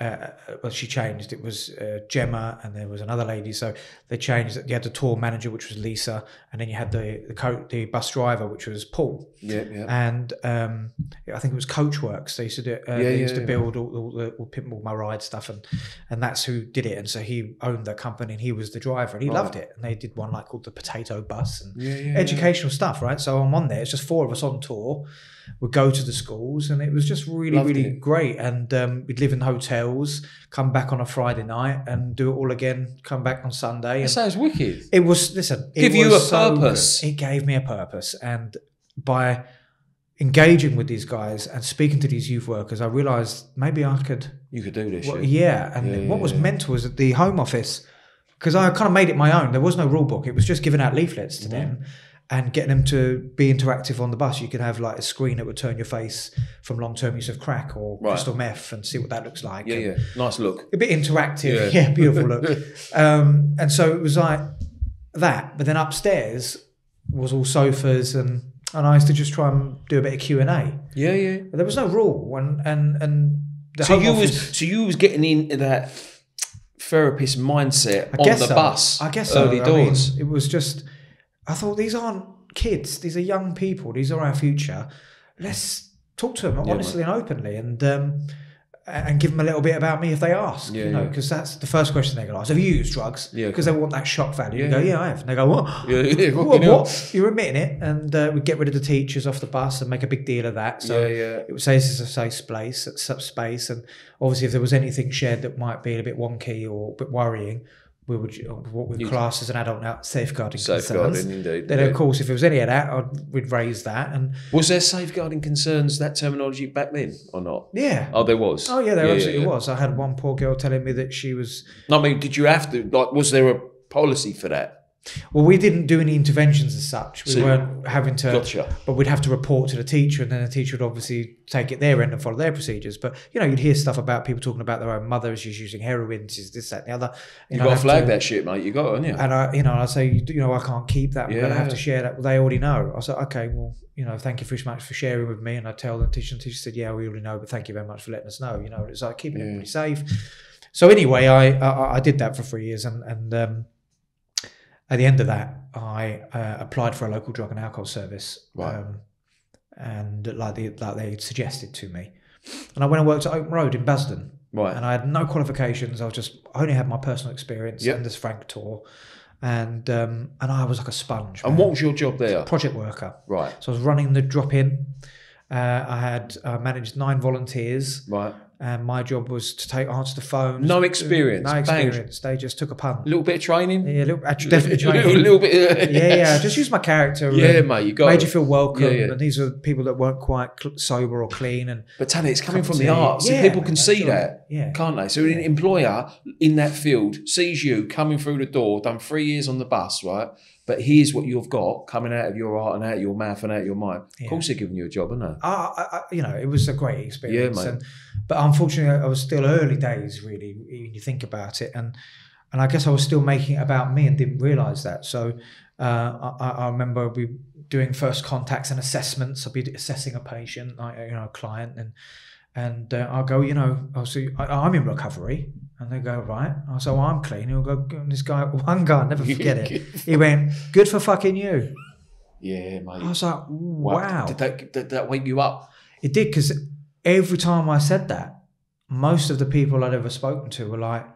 Well, she changed. It was Gemma, and there was another lady. So they changed. You had the tour manager, which was Lisa, and then you had the bus driver, which was Paul. Yeah. And I think it was Coachworks. They used to do. They used to build all pimp all my ride stuff, and that's who did it. And so he owned the company, and he was the driver, and he loved it. And they did one like called the Potato Bus and educational stuff, right? So I'm on there. It's just 4 of us on tour. We'd go to the schools, and it was just really great. And we'd live in hotels, come back on a Friday night, and do it all again. Come back on Sunday. That sounds wicked. It was Give you a purpose. It gave me a purpose, and by engaging with these guys and speaking to these youth workers, I realised maybe I could. You could do this. What was mental was at the Home Office, because I kind of made it my own. There was no rule book. It was just giving out leaflets to them. And getting them to be interactive on the bus. You could have like a screen that would turn your face from long-term use of crack or crystal meth and see what that looks like. Yeah. Nice look. A bit interactive. Yeah, beautiful look. And so it was like that. But then upstairs was all sofas and I used to just try and do a bit of Q&A. Yeah. But there was no rule. And the so you was getting into that therapist mindset on the bus. I guess so. Early doors. I mean, it was just... I thought, these aren't kids. These are young people. These are our future. Let's talk to them honestly and openly and give them a little bit about me if they ask, because that's the first question they're going to ask. Have you used drugs? Because they want that shock value. You go, yeah, I have. And they go, what? What? You're admitting it. And we get rid of the teachers off the bus and make a big deal of that. So it would say this is a safe space. And obviously if there was anything shared that might be a bit wonky or a bit worrying, we would what we class as an adult now safeguarding concerns. Indeed. Then of course, if there was any of that, we'd raise that. And was there safeguarding concerns, that terminology back then or not? Yeah. Oh, there was. Oh yeah, there absolutely was. I had one poor girl telling me that she was. I mean, did you have to? Like, was there a policy for that? Well, we didn't do any interventions as such. We weren't having to, Gotcha. But we'd have to report to the teacher, and then the teacher would obviously take it their end and follow their procedures. But you'd hear stuff about people talking about their own mother, she's using heroin, she's this, that, and the other. You got to flag that shit, mate. You got it, haven't you? And I say, I can't keep that. We're going to have to share that. Well, they already know. I said, okay, well, thank you very much for sharing with me. And I tell the teacher, and the teacher said, yeah, we already know, but thank you very much for letting us know. It's like keeping everybody safe. So anyway, I did that for 3 years, and at the end of that, I applied for a local drug and alcohol service, and like they suggested to me, and I went and worked at Open Road in Basden, and I had no qualifications. I only had my personal experience and this Frank tour, and I was like a sponge. And what was your job there? Project worker. Right. So I was running the drop-in. I managed 9 volunteers. Right. and my job was to answer the phone. No experience. No experience. They just took a punt. A little bit of training. Yeah, definitely training. a little bit. Yeah. Just use my character. Yeah, mate. You got made you feel welcome. Yeah. And these are people that weren't quite sober or clean. But Tony, it's coming from the arts. Yeah, people can see that, can't they? So an employer in that field sees you coming through the door, done 3 years on the bus, right? But here's what you've got coming out of your heart and out of your mouth and out of your mind. Of course, they're giving you a job, aren't they? It was a great experience. Yeah, mate. But unfortunately, I was still early days, really, when you think about it. And I guess I was still making it about me and didn't realise that. So I remember we doing first contacts and assessments. I'd be assessing a patient, a client, and I'll go, I'm in recovery. And they go, right. I say, well, I'm clean. He'll go, this guy, one guy, I'll never forget it. He went, good for fucking you. Yeah, mate. I was like, wow. Did that wake you up? It did, because every time I said that, most of the people I'd ever spoken to were like,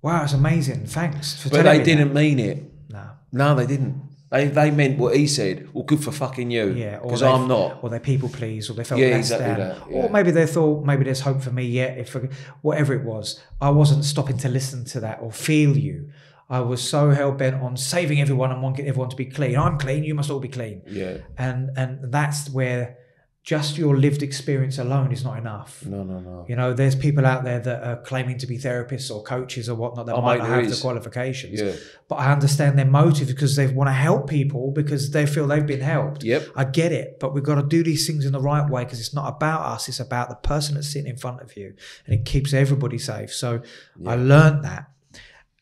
wow, it's amazing. Thanks for telling me. But they didn't mean it. No, they didn't. They meant what he said. Well, good for fucking you. Yeah, because I'm not. Or they people please, or they felt less exactly than. that. Yeah. Or maybe they thought, maybe there's hope for me yet. Whatever it was, I wasn't stopping to listen to that or feel you. I was so hell bent on saving everyone and wanting everyone to be clean. I'm clean. You must all be clean. Yeah. And that's where just your lived experience alone is not enough. No. There's people out there that are claiming to be therapists or coaches or whatnot that might not have the qualifications. Yeah. But I understand their motive because they want to help people because they feel they've been helped. Yep. I get it, but we've got to do these things in the right way because it's not about us. It's about the person that's sitting in front of you, and it keeps everybody safe. So I learned that.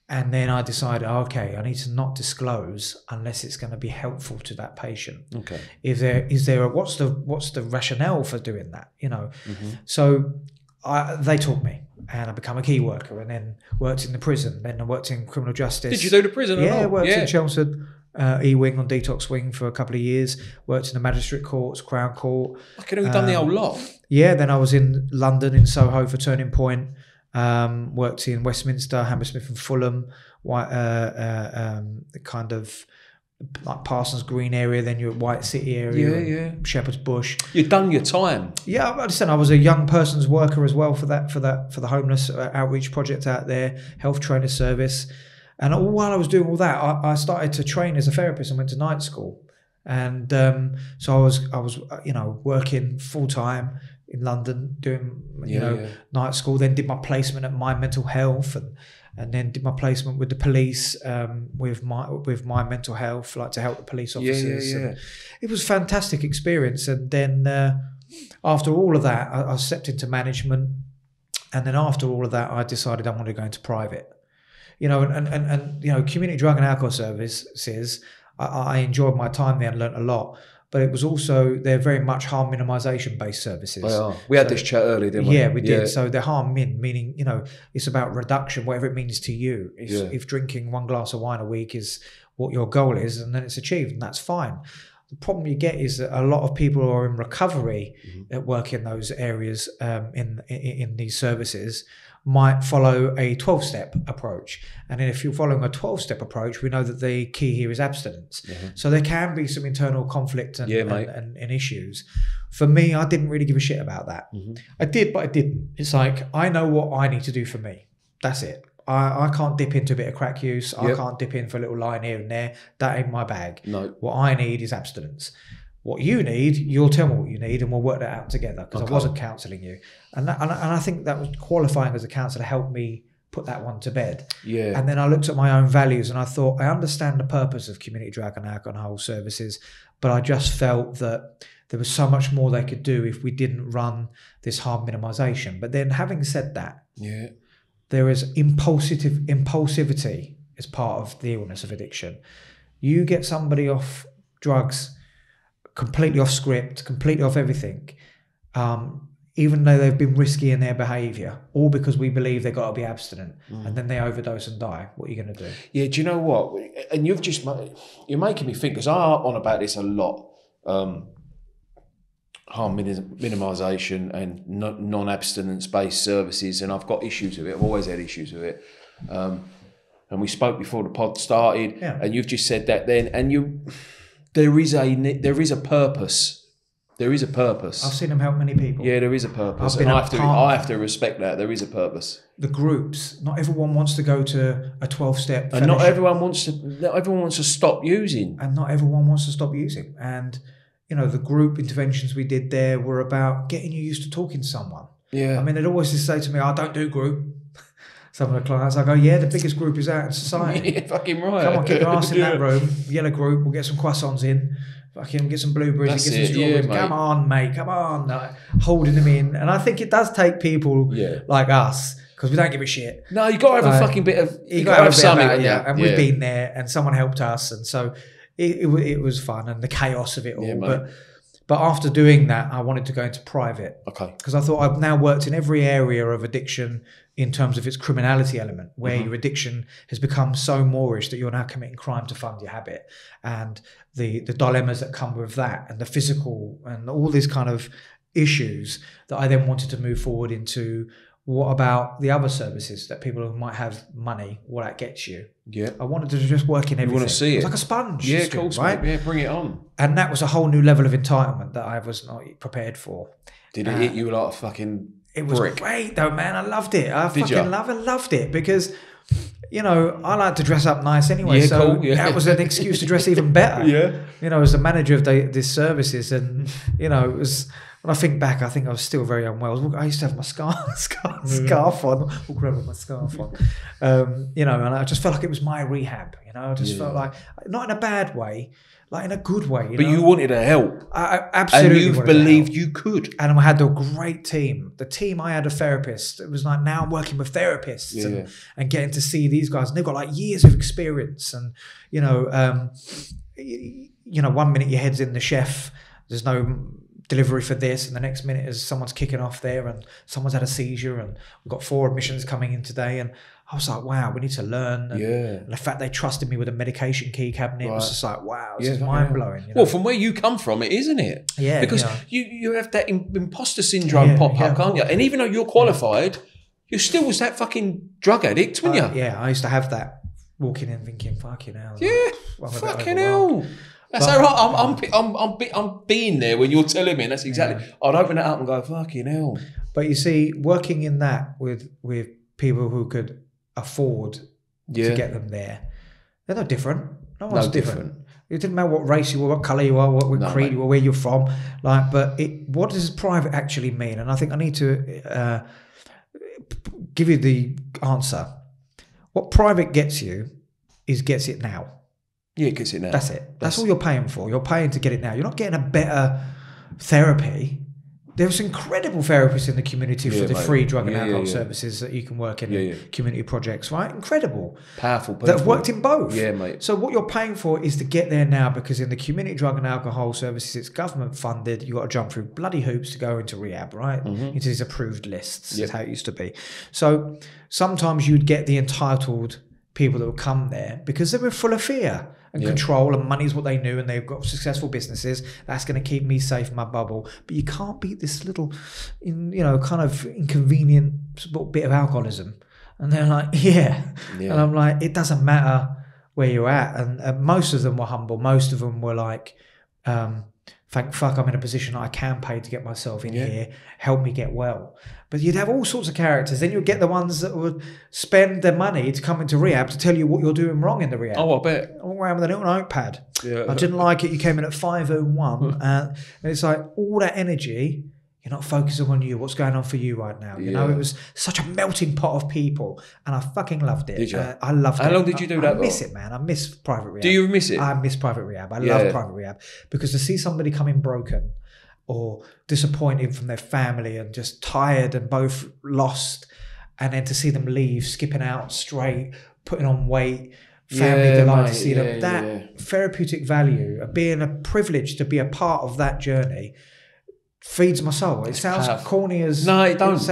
And then I decided, okay, I need to not disclose unless it's going to be helpful to that patient. Okay. Is there what's the rationale for doing that? Mm-hmm. So they taught me, and I became a key worker, and then worked in the prison. Then I worked in criminal justice. Did you do the prison? Yeah, I worked in Chelmsford E-wing on detox wing for a couple of years. Worked in the magistrate courts, Crown Court. I could have done the whole lot. Yeah, then I was in London in Soho for Turning Point. Worked in Westminster, Hammersmith and Fulham, kind of like Parsons Green area, then you're at White City area, Shepherd's Bush. You've done your time. Yeah, I understand. I was a young person's worker as well for the homeless outreach project out there, health trainer service. And while I was doing all that, I started to train as a therapist and went to night school. And so I was working full time in London doing night school, then did my placement at My Mental Health and then did my placement with the police with my mental health, like to help the police officers. And it was a fantastic experience. And then after all of that, I stepped into management, and then after all of that, I decided I wanted to go into private. And community drug and alcohol services, I enjoyed my time there and learnt a lot. But it was also, they're very much harm minimisation based services. We had this chat earlier, didn't we? Yeah, we did. So they're harm min, meaning, it's about reduction, whatever it means to you. If drinking 1 glass of wine a week is what your goal is, and then it's achieved, and that's fine. The problem you get is that a lot of people who are in recovery that work in those areas in these services might follow a 12-step approach. And then if you're following a 12-step approach, we know that the key here is abstinence. So there can be some internal conflict and issues. For me, I didn't really give a shit about that. I did, but I didn't. It's like, I know what I need to do for me. That's it. I can't dip into a bit of crack use. I can't dip in for a little line here and there. That ain't my bag. No. What I need is abstinence. What you need, you'll tell me what you need, and we'll work that out together, because I wasn't counselling you. And I think that was qualifying as a counsellor, helped me put that one to bed. Yeah. And then I looked at my own values and I thought, I understand the purpose of community drug and alcohol services, but I just felt that there was so much more they could do if we didn't run this harm minimisation. But then having said that, there is impulsivity as part of the illness of addiction. You get somebody off drugs, completely off script, completely off everything, even though they've been risky in their behaviour, all because we believe they've got to be abstinent, and then they overdose and die. What are you going to do? Yeah, do you know what? And you're making me think, because I'm on about this a lot, harm minimisation and non-abstinence based services, and I've got issues with it. I've always had issues with it. And we spoke before the pod started, and you've just said that then, and there is a purpose There is a purpose. I've seen them help many people. Yeah, there is a purpose. And I have to respect that. There is a purpose. The groups. Not everyone wants to go to a 12-step and not everyone wants to stop using. And not everyone wants to stop using. And, you know, the group interventions we did there were about getting you used to talking to someone. Yeah. I mean, they'd always just say to me, I don't do group. Some of the clients, I go, yeah, the biggest group is out in society. Yeah, fucking right. Come on, get your ass in that room. Yellow group, we'll get some croissants in. Fucking get some blueberries, get some strawberries. Yeah, come on, mate, come on. Like, holding them in. And I think it does take people like us, because we don't give a shit. No, you got to have a fucking bit of, you got to have something. And we've been there, and someone helped us. And so it was fun, and the chaos of it all. Yeah, but after doing that, I wanted to go into private. Okay. Because I thought I've now worked in every area of addiction in terms of its criminality element, where your addiction has become so moorish that you're now committing crime to fund your habit, and the dilemmas that come with that, and the physical, and all these kind of issues that I then wanted to move forward into. What about the other services that people who might have money, what that gets you? Yeah. I wanted to just work in everything. You want to see it. It's like a sponge. Yeah, of course, right? Mate. Yeah, bring it on. And that was a whole new level of entitlement that I was not prepared for. Did it hit you like a fucking It was brick? Great though, man. I loved it. I loved it because, you know, I like to dress up nice anyway. Yeah, so cool. Yeah. that was an excuse to dress even better. Yeah. You know, as the manager of these services, and, you know, it was... When I think back, I think I was still very unwell. I used to have my scarf on, walk around with my scarf on, you know, and I just felt like it was my rehab. You know, I just felt like, not in a bad way, like in a good way. But you wanted to help. I absolutely. And you believed you could. And I had a great team. The team I had a therapist. It was like now I'm working with therapists and getting to see these guys. And they've got like years of experience. And, you know, 1 minute your head's in the chef. There's no delivery for this, and the next minute is someone's kicking off there, and someone's had a seizure, and we've got 4 admissions coming in today. And I was like, wow, we need to learn. And the fact they trusted me with a medication key cabinet was just like, wow, this is mind blowing. You know? Well, from where you come from, it isn't it? Yeah, because you have that imposter syndrome pop up, can't you? And even though you're qualified, you still was that fucking drug addict, weren't you? Yeah, I used to have that, walking in thinking, fucking hell. Yeah, fucking hell. That's all right. I'm being there when you're telling me, and that's exactly. I'd open it up and go, fucking hell. But you see, working in that with people who could afford to get them there, they're no different. No one's different. It didn't matter what race you were, what colour you are, what creed you were, where you're from. Like, but what does private actually mean? And I think I need to give you the answer. What private gets you gets it now. Yeah, it gets it now. That's it. That's all you're paying for. You're paying to get it now. You're not getting a better therapy. There's incredible therapists in the community for the free drug and alcohol services that you can work in community projects, right? Incredible. Powerful people. That have worked in both. Yeah, mate. So what you're paying for is to get there now, because in the community drug and alcohol services, it's government funded. You've got to jump through bloody hoops to go into rehab, right? Into these approved lists. That's how it used to be. So sometimes you'd get the entitled people that would come there because they were full of fear and control, and money's what they knew, and they've got successful businesses. That's going to keep me safe in my bubble. But you can't beat this little, kind of inconvenient bit of alcoholism. And they're like, and I'm like, it doesn't matter where you're at. And most of them were humble. Most of them were like, thank fuck I'm in a position I can pay to get myself in here, help me get well. But you'd have all sorts of characters. Then you'd get the ones that would spend their money to come into rehab to tell you what you're doing wrong in the rehab. Oh, I bet. I walk around with a little notepad. Yeah. I didn't like it. You came in at 5:01. And it's like all that energy, you're not focusing on you, what's going on for you right now. You know, it was such a melting pot of people, and I fucking loved it. Did you? I loved it. How long did you do that? I miss it, man. I miss private rehab. Do you miss it? I miss private rehab. I love private rehab, because to see somebody come in broken or disappointed from their family and just tired and both lost, and then to see them leave, skipping out straight, putting on weight, family delight to see them. That therapeutic value of being a privilege to be a part of that journey feeds my soul. It sounds corny as it don't.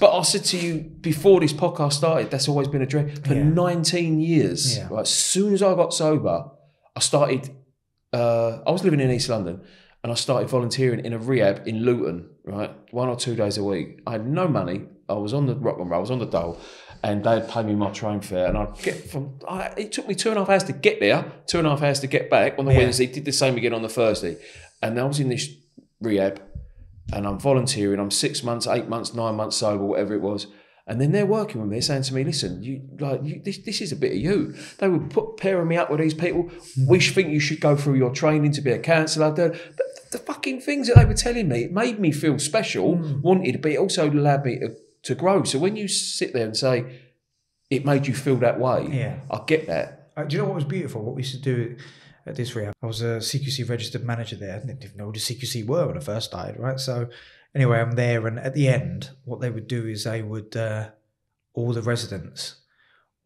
But I said to you before this podcast started, that's always been a dream. For 19 years, right, as soon as I got sober, I started, I was living in East London, and I started volunteering in a rehab in Luton, right, 1 or 2 days a week. I had no money. I was on the rock and roll, I was on the dole, and they'd pay me my train fare, and I'd get it took me 2.5 hours to get there, 2.5 hours to get back on the Wednesday, did the same again on the Thursday. And I was in this rehab, and I'm volunteering. I'm 6 months, 8 months, 9 months sober, whatever it was. And then they're working with me, saying to me, listen, this is a bit of you. They would pairing me up with these people. We think you should go through your training to be a counsellor. The fucking things that they were telling me, it made me feel special, wanted, but it also allowed me to grow. So when you sit there and say, it made you feel that way, I get that. Do you know what was beautiful? What we used to do at this rehab, I was a CQC registered manager there. I didn't even know what a CQC were when I first started, right? So anyway, I'm there, and at the end, what they would do is they would, all the residents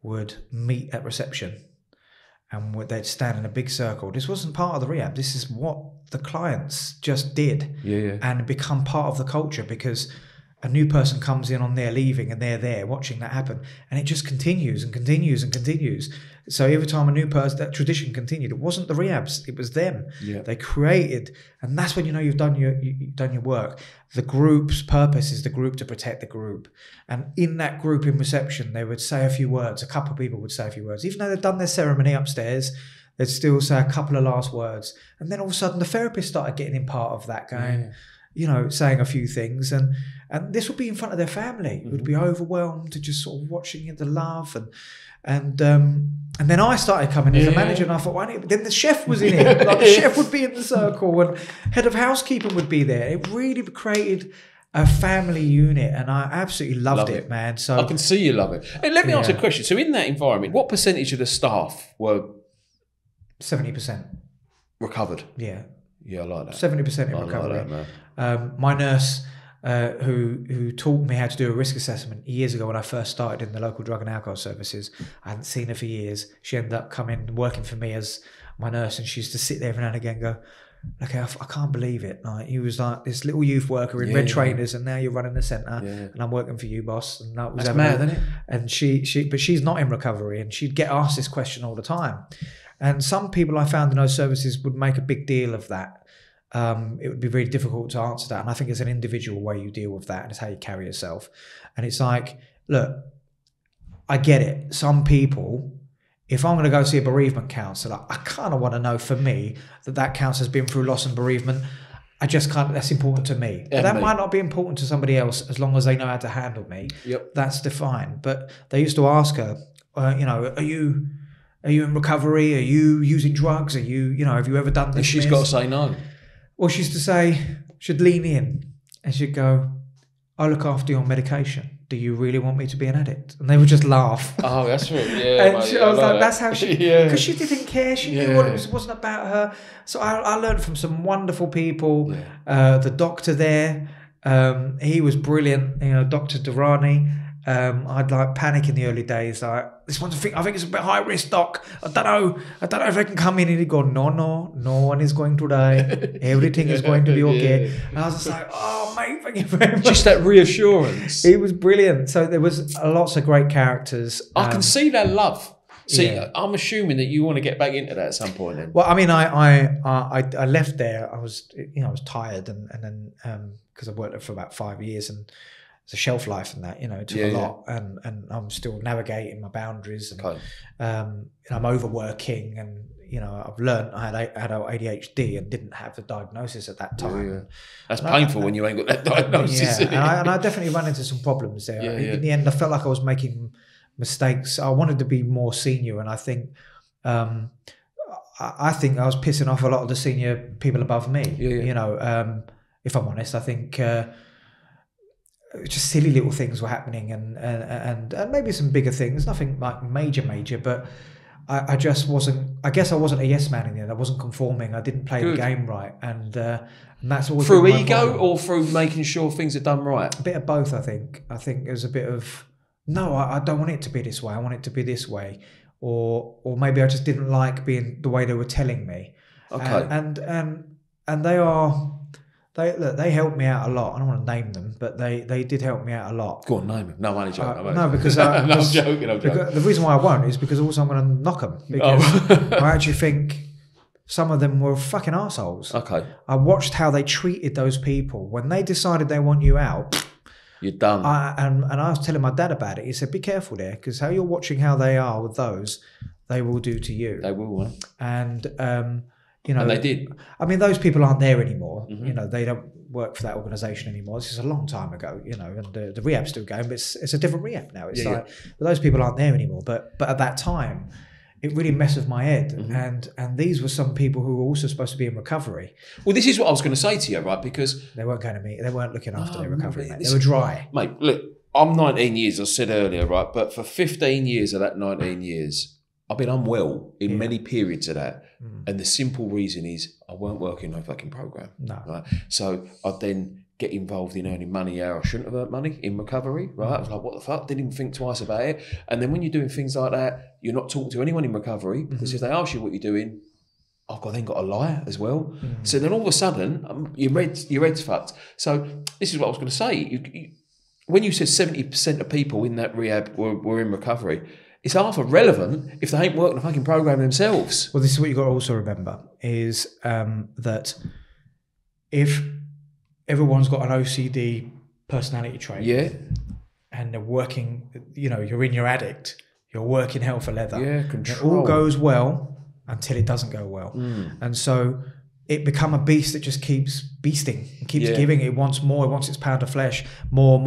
would meet at reception, and they'd stand in a big circle. This wasn't part of the rehab. This is what the clients just did, and become part of the culture, because a new person comes in on their leaving and they're there watching that happen, and it just continues and continues and continues. So every time a new person, that tradition continued. It wasn't the rehabs, it was them. They created, and that's when you know you've done your work. The group's purpose is the group to protect the group, and in that group in reception, they would say a few words. A couple of people would say a few words, even though they'd done their ceremony upstairs. They'd still say a couple of last words, and then all of a sudden, the therapist started getting in part of that, going, saying a few things, and this would be in front of their family. It would be overwhelmed to just sort of watching it, the love, and then I started coming as a manager, and I thought, why not? Then the chef was in it. Like, the chef would be in the circle, and head of housekeeping would be there. It really created a family unit, and I absolutely loved it, man. So I can see you love it. Hey, let me ask a question. So in that environment, what percentage of the staff were 70% recovered? Yeah, I like that. 70% in recovery. Like that, man. My nurse, who taught me how to do a risk assessment years ago when I first started in the local drug and alcohol services, I hadn't seen her for years. She ended up working for me as my nurse, and she used to sit there every now and again and go, okay, I can't believe it. Like, you was like this little youth worker in red trainers, and now you're running the centre, and I'm working for you, boss. And that was That's mad, isn't it? And but she's not in recovery, and she'd get asked this question all the time. And some people I found in those services would make a big deal of that. It would be very difficult to answer that. And I think it's an individual way you deal with that, and it's how you carry yourself. And it's like, look, I get it. Some people, if I'm going to go see a bereavement counsellor, I kind of want to know for me that counsellor's been through loss and bereavement. I just can't, that's important to me. But that might not be important to somebody else, as long as they know how to handle me. That's fine. But they used to ask her, are you in recovery? Are you using drugs? Are you, have you ever done this? And she's got to say no. Well, she used to say, she'd lean in and she'd go, I look after your medication. Do you really want me to be an addict? And they would just laugh. Oh, that's right. Yeah. And I was like, that's how she, because she didn't care. She knew what it wasn't about her. So I learned from some wonderful people. The doctor there, he was brilliant. Dr. Durrani. I'd like panic in the early days. Like, this one's I think it's a bit high risk, doc. I don't know if I can come in. And he'd go, no one is going to die. Everything is going to be okay. And I was just like, oh mate, thank you very much. Just that reassurance. He was brilliant. So there was lots of great characters. I can see that love. See, I'm assuming that you want to get back into that at some point. Then. Well, I mean, I left there. I was tired, and then because I worked there for about 5 years, and it's a shelf life and that, it took a lot, and I'm still navigating my boundaries, and I'm overworking, and I've learned I had ADHD and didn't have the diagnosis at that time. That's painful when you ain't got that diagnosis. And I definitely ran into some problems there. In the end, I felt like I was making mistakes. I wanted to be more senior, and I think I was pissing off a lot of the senior people above me. If I'm honest, I think. Just silly little things were happening, and maybe some bigger things, nothing like major, but I just wasn't. I guess I wasn't a yes man in the end. I wasn't conforming. I didn't play the game right, and that's always through ego or through making sure things are done right. A bit of both, I think. I think there's a bit of no. I don't want it to be this way. I want it to be this way, or maybe I just didn't like being the way they were telling me. Okay, and they are. They helped me out a lot. I don't want to name them, but they did help me out a lot. Go on, name them. No, I'm only joking. No, because I'm joking. The reason why I won't is because also I'm going to knock them. Because I actually think some of them were fucking assholes. Okay. I watched how they treated those people. When they decided they want you out, you're done. And I was telling my dad about it. He said, be careful there, because how you're watching how they are with those, they will do to you. They will, And you know, and they did. I mean, those people aren't there anymore. You know, they don't work for that organisation anymore. This is a long time ago, you know, and the rehab's still going, but it's a different rehab now. It's but those people aren't there anymore. But at that time, it really messed with my head. And these were some people who were also supposed to be in recovery. Well, this is what I was going to say to you, right? Because they weren't going to meet. They weren't looking after their recovery, mate. They were dry. Mate, look, I'm 19 years, I said earlier, right? But for 15 years of that 19 years, I've been unwell in many periods of that. And the simple reason is I weren't working no fucking program. No. Right? So I'd then get involved in earning money I shouldn't have earned money in recovery, right? I was like, what the fuck? Didn't even think twice about it. And then when you're doing things like that, you're not talking to anyone in recovery because if they ask you what you're doing, I've then got to lie as well. So then all of a sudden, your head's fucked. So this is what I was going to say. When you said 70% of people in that rehab were in recovery, it's half irrelevant if they ain't working a fucking program themselves. Well, this is what you've got to also remember is that if everyone's got an OCD personality trait and they're working, you know, you're in your addict, you're working hell for leather. Yeah, control. It all goes well until it doesn't go well. And so it become a beast that just keeps beasting and keeps giving. It wants more. It wants its pound of flesh. More.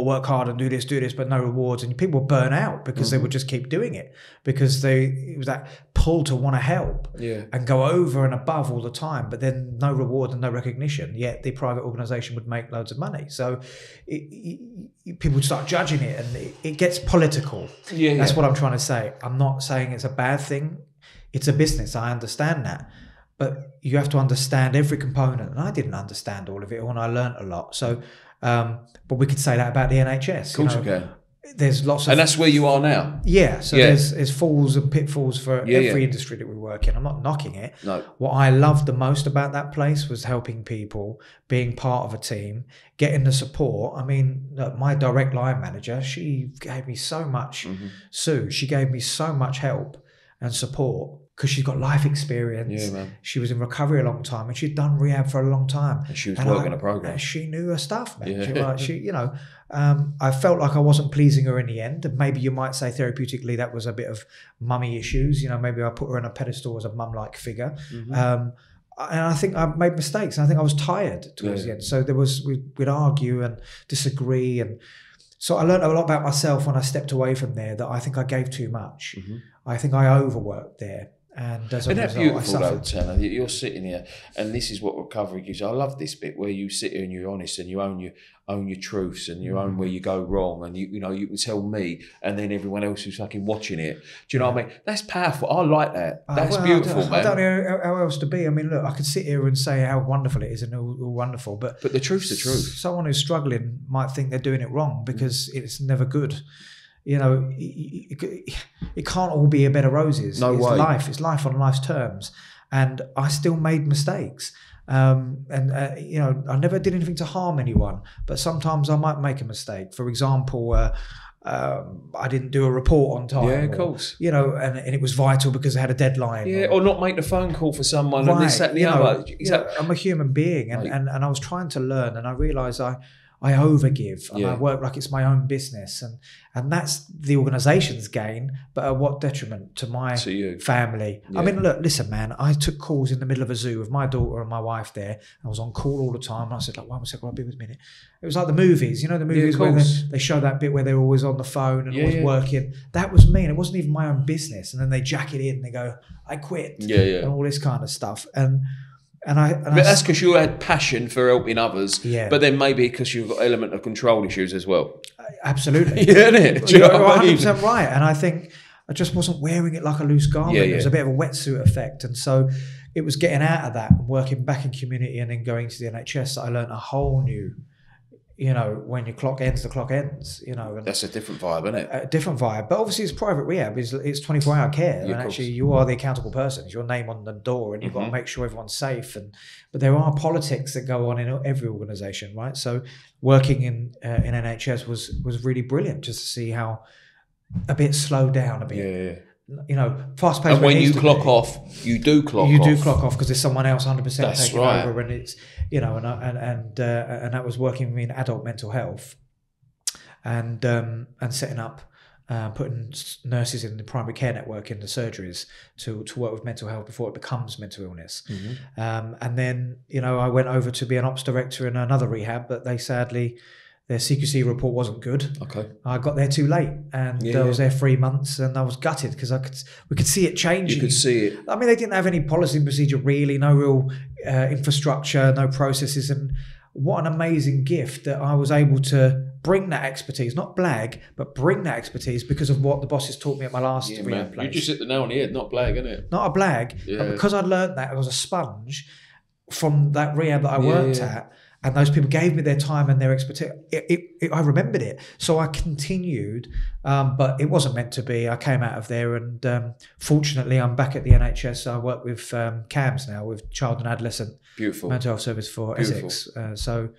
Work hard and do this, but no rewards. And people burn out because they would just keep doing it because it was that pull to want to help and go over and above all the time, but then no reward and no recognition. Yet the private organisation would make loads of money. So people start judging it, and it gets political. That's what I'm trying to say. I'm not saying it's a bad thing. It's a business. I understand that. But you have to understand every component. And I didn't understand all of it, and I learnt a lot. So, but we could say that about the NHS. Of course you can. There's lots of... And that's where you are now. Yeah. So there's falls and pitfalls for every industry that we work in. I'm not knocking it. No. What I loved the most about that place was helping people, being part of a team, getting the support. I mean, look, my direct line manager, she gave me so much, Sue, she gave me so much help and support. Because she's got life experience. Yeah, man. She was in recovery a long time, and she'd done rehab for a long time. And she was working a program. She knew her stuff, man. Yeah. I felt like I wasn't pleasing her in the end. And maybe you might say therapeutically that was a bit of mummy issues. You know, maybe I put her on a pedestal as a mum-like figure. And I think I made mistakes. And I think I was tired towards the end. So we'd argue and disagree. And so I learned a lot about myself when I stepped away from there, that I think I gave too much. I think I overworked there. And as a result, beautiful though, Tanner? You're sitting here, and this is what recovery gives you. I love this bit where you sit here and you're honest and you own your truths and you own where you go wrong, and you can tell me and then everyone else who's fucking watching it. Do you know what I mean? That's powerful. I like that. That's beautiful, man. I don't know how else to be. I mean, look, I could sit here and say how wonderful it is and all wonderful, but the truth's the truth. Someone who's struggling might think they're doing it wrong because it's never good. You know, it can't all be a bed of roses. No way. It's life on life's terms. And I still made mistakes. I never did anything to harm anyone, but sometimes I might make a mistake. For example, I didn't do a report on time. Yeah, of course. You know, and it was vital because I had a deadline. Yeah, or not make the phone call for someone and this, that, and the other. Exactly. I'm a human being, and I was trying to learn, and I realised I overgive and I work like it's my own business, and that's the organisation's gain, but at what detriment to my family? I mean, look, listen, man, I took calls in the middle of a zoo with my daughter and my wife there. I was on call all the time, and I said, like, 1 second, I'll be with a minute. It was like the movies, you know, the movies where they show that bit where they're always on the phone and always working. That was me, and it wasn't even my own business. And then they jack it in and they go, I quit, and all this kind of stuff. But that's because you had passion for helping others. Yeah. But then maybe because you've got element of control issues as well. Absolutely. Yeah, isn't it? Do you know what I mean? 100% right. And I think I just wasn't wearing it like a loose garment. It was a bit of a wetsuit effect. And so it was getting out of that, working back in community and then going to the NHS that I learned a whole new, you know, when your clock ends, the clock ends, you know. And that's a different vibe, isn't it? A different vibe. But obviously it's private rehab. It's 24-hour care. And actually you are the accountable person. It's your name on the door and you've got to make sure everyone's safe. But there are politics that go on in every organisation, right? So working in NHS was really brilliant just to see how a bit slowed down a bit. Yeah. You know, fast paced. And when you clock off, you do clock off. You do clock off because there's someone else 100% taking over, and it's, you know, and that was working in adult mental health, and setting up putting nurses in the primary care network in the surgeries to work with mental health before it becomes mental illness. And then, I went over to be an ops director in another rehab, but they sadly, their CQC report wasn't good. Okay. I got there too late, and I was there 3 months, and I was gutted because we could see it changing. You could see it. I mean, they didn't have any policy and procedure really, no real infrastructure, no processes, and what an amazing gift that I was able to bring that expertise, not blag, but bring that expertise because of what the bosses taught me at my last rehab place. You just hit the nail on the head, not blag, innit? Not a blag, but because I learned that, I was a sponge from that rehab that I worked at, and those people gave me their time and their expertise. I remembered it. So I continued, but it wasn't meant to be. I came out of there, and fortunately, I'm back at the NHS. I work with CAMS now, with Child and Adolescent Mental Health Service for Essex. So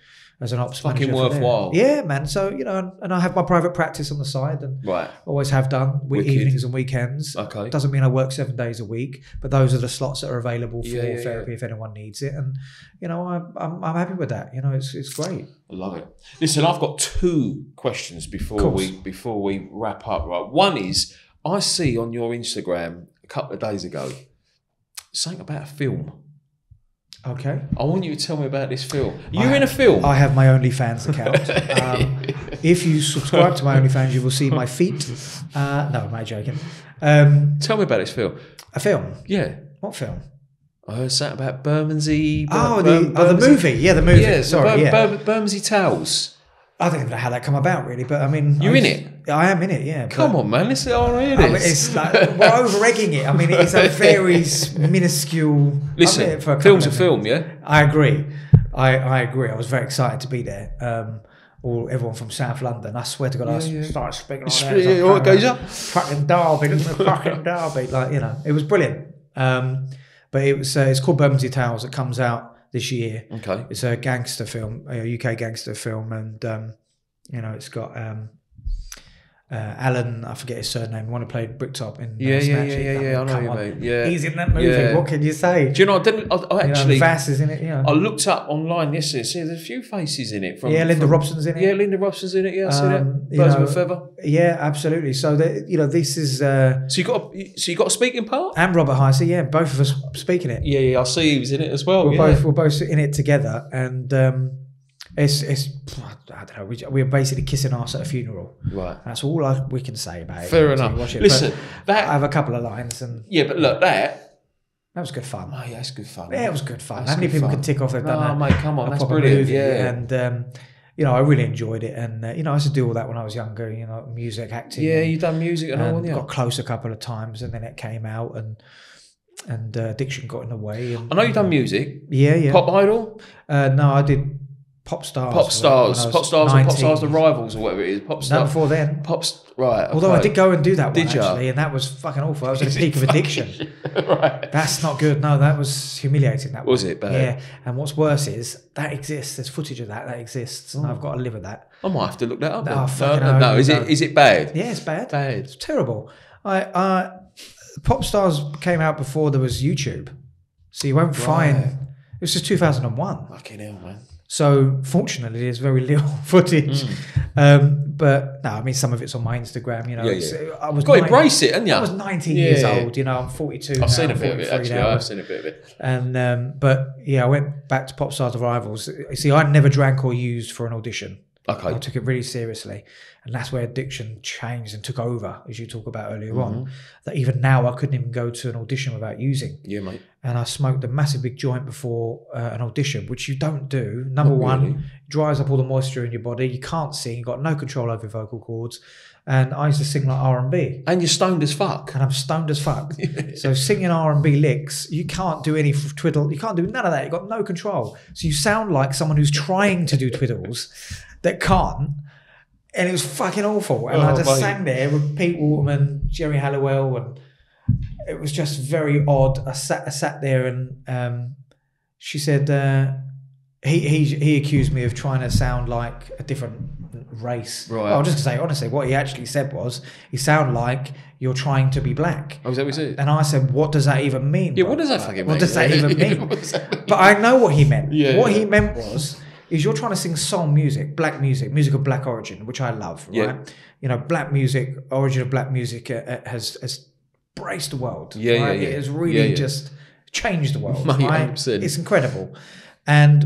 as an ops manager. Fucking worthwhile. Yeah, man. So, and I have my private practice on the side, and always have done, evenings and weekends. Okay. Doesn't mean I work 7 days a week, but those are the slots that are available for therapy if anyone needs it. And, I'm happy with that. It's great. I love it. Listen, I've got 2 questions before we wrap up. Right. One is, I see on your Instagram a couple of days ago something about a film. Okay. I want you to tell me about this film. You're in a film? I have my OnlyFans account. If you subscribe to my OnlyFans, you will see my feet. No, I'm not joking. Tell me about this film. A film? Yeah. What film? I heard something about Bermondsey. The movie. Yeah, the movie. Yeah, sorry. Bermondsey Tales. I don't even know how that come about, really, but I mean... You're in it? I am in it, yeah. Come on, man. Let's hear this. It's like, we're over-egging it. I mean, it's a very minuscule... Listen, film's a film, yeah? I agree. I agree. I was very excited to be there. Everyone from South London. I swear to God, I started speaking like that. What goes up? Fucking Derby. Fucking Derby. It was brilliant. But it's called Bermondsey Tales. It comes out this year. Okay. It's a gangster film, a UK gangster film, and it's got Alan, I forget his surname, the one who played Bricktop in I know you, mate. Yeah. He's in that movie. What can you say? Do you know, I actually... Vass is in it, I looked up online yesterday, see there's a few faces in it. Linda Robson's in it. Yeah, Linda Robson's in it, I see that. Birds of a feather. Yeah, absolutely. So, this is... So you got a speaking part? And Robert Heisey, both of us speaking it. Yeah, I see he was in it as well. We're both in it together, and... It's I don't know. We're basically kissing arse at a funeral. Right. That's all we can say about it. Fair enough. Listen, I have a couple of lines, and but look, that was good fun. Oh yeah, it's good fun. Yeah, it was good fun. How many people could tick off they've done that? Mate, come on, that's brilliant. Movie. Yeah, and I really enjoyed it, and I used to do all that when I was younger. Music, acting. Yeah, you done music and all. Yeah, got close a couple of times, and then it came out, and addiction got in the way. And, I know you've done music. Yeah. Pop Idol. No, I did. POPSTARS. POPSTARS, the Rivals or whatever it is. POPSTARS. No, before then. Right. Okay. Although I did go and do that one did actually, and that was fucking awful. I was at the peak of addiction. Right. That's not good. No, that was humiliating. That was it bad? Yeah. And what's worse is that exists. There's footage of that exists, and I've got to live with that. I might have to look that up. No. Is it bad? Yeah, it's bad. Bad. It's terrible. POPSTARS came out before there was YouTube, so you won't find. It was just 2001. Fucking hell, man. So fortunately, there's very little footage. But no, I mean, some of it's on my Instagram. I was got to embrace it, haven't you? I was 19 years old. I'm 42. I've seen a bit of it. Actually, I've seen a bit of it. And but I went back to POPSTARS The Rivals. You see, I never drank or used for an audition. Okay. I took it really seriously, and that's where addiction changed and took over, as you talk about earlier on. That even now I couldn't even go to an audition without using. Yeah, mate. And I smoked a massive big joint before an audition, which you don't do. Number one, dries up all the moisture in your body. You can't sing. You've got no control over your vocal cords. And I used to sing like R&B. And you're stoned as fuck. And I'm stoned as fuck. So singing R&B licks, you can't do any twiddle. You can't do none of that. You've got no control. So you sound like someone who's trying to do twiddles that can't. And it was fucking awful. And I just sang there with Pete Waterman, Jerry Halliwell, and it was just very odd. I sat there, and she said he accused me of trying to sound like a different race. Right. I'll just say honestly, what he actually said was, "You sound like you're trying to be black." Oh, is that what he said? And I said, "What does that even mean?" Yeah, what does that fucking mean? What does that even mean? But I know what he meant. Yeah, what he meant was, is you're trying to sing soul music, black music of black origin, which I love, right? Yeah. You know, black music, origin of black music has braced the world. Yeah, right? yeah. It has really Yeah. just changed the world, Mate, right? 100%. It's incredible. And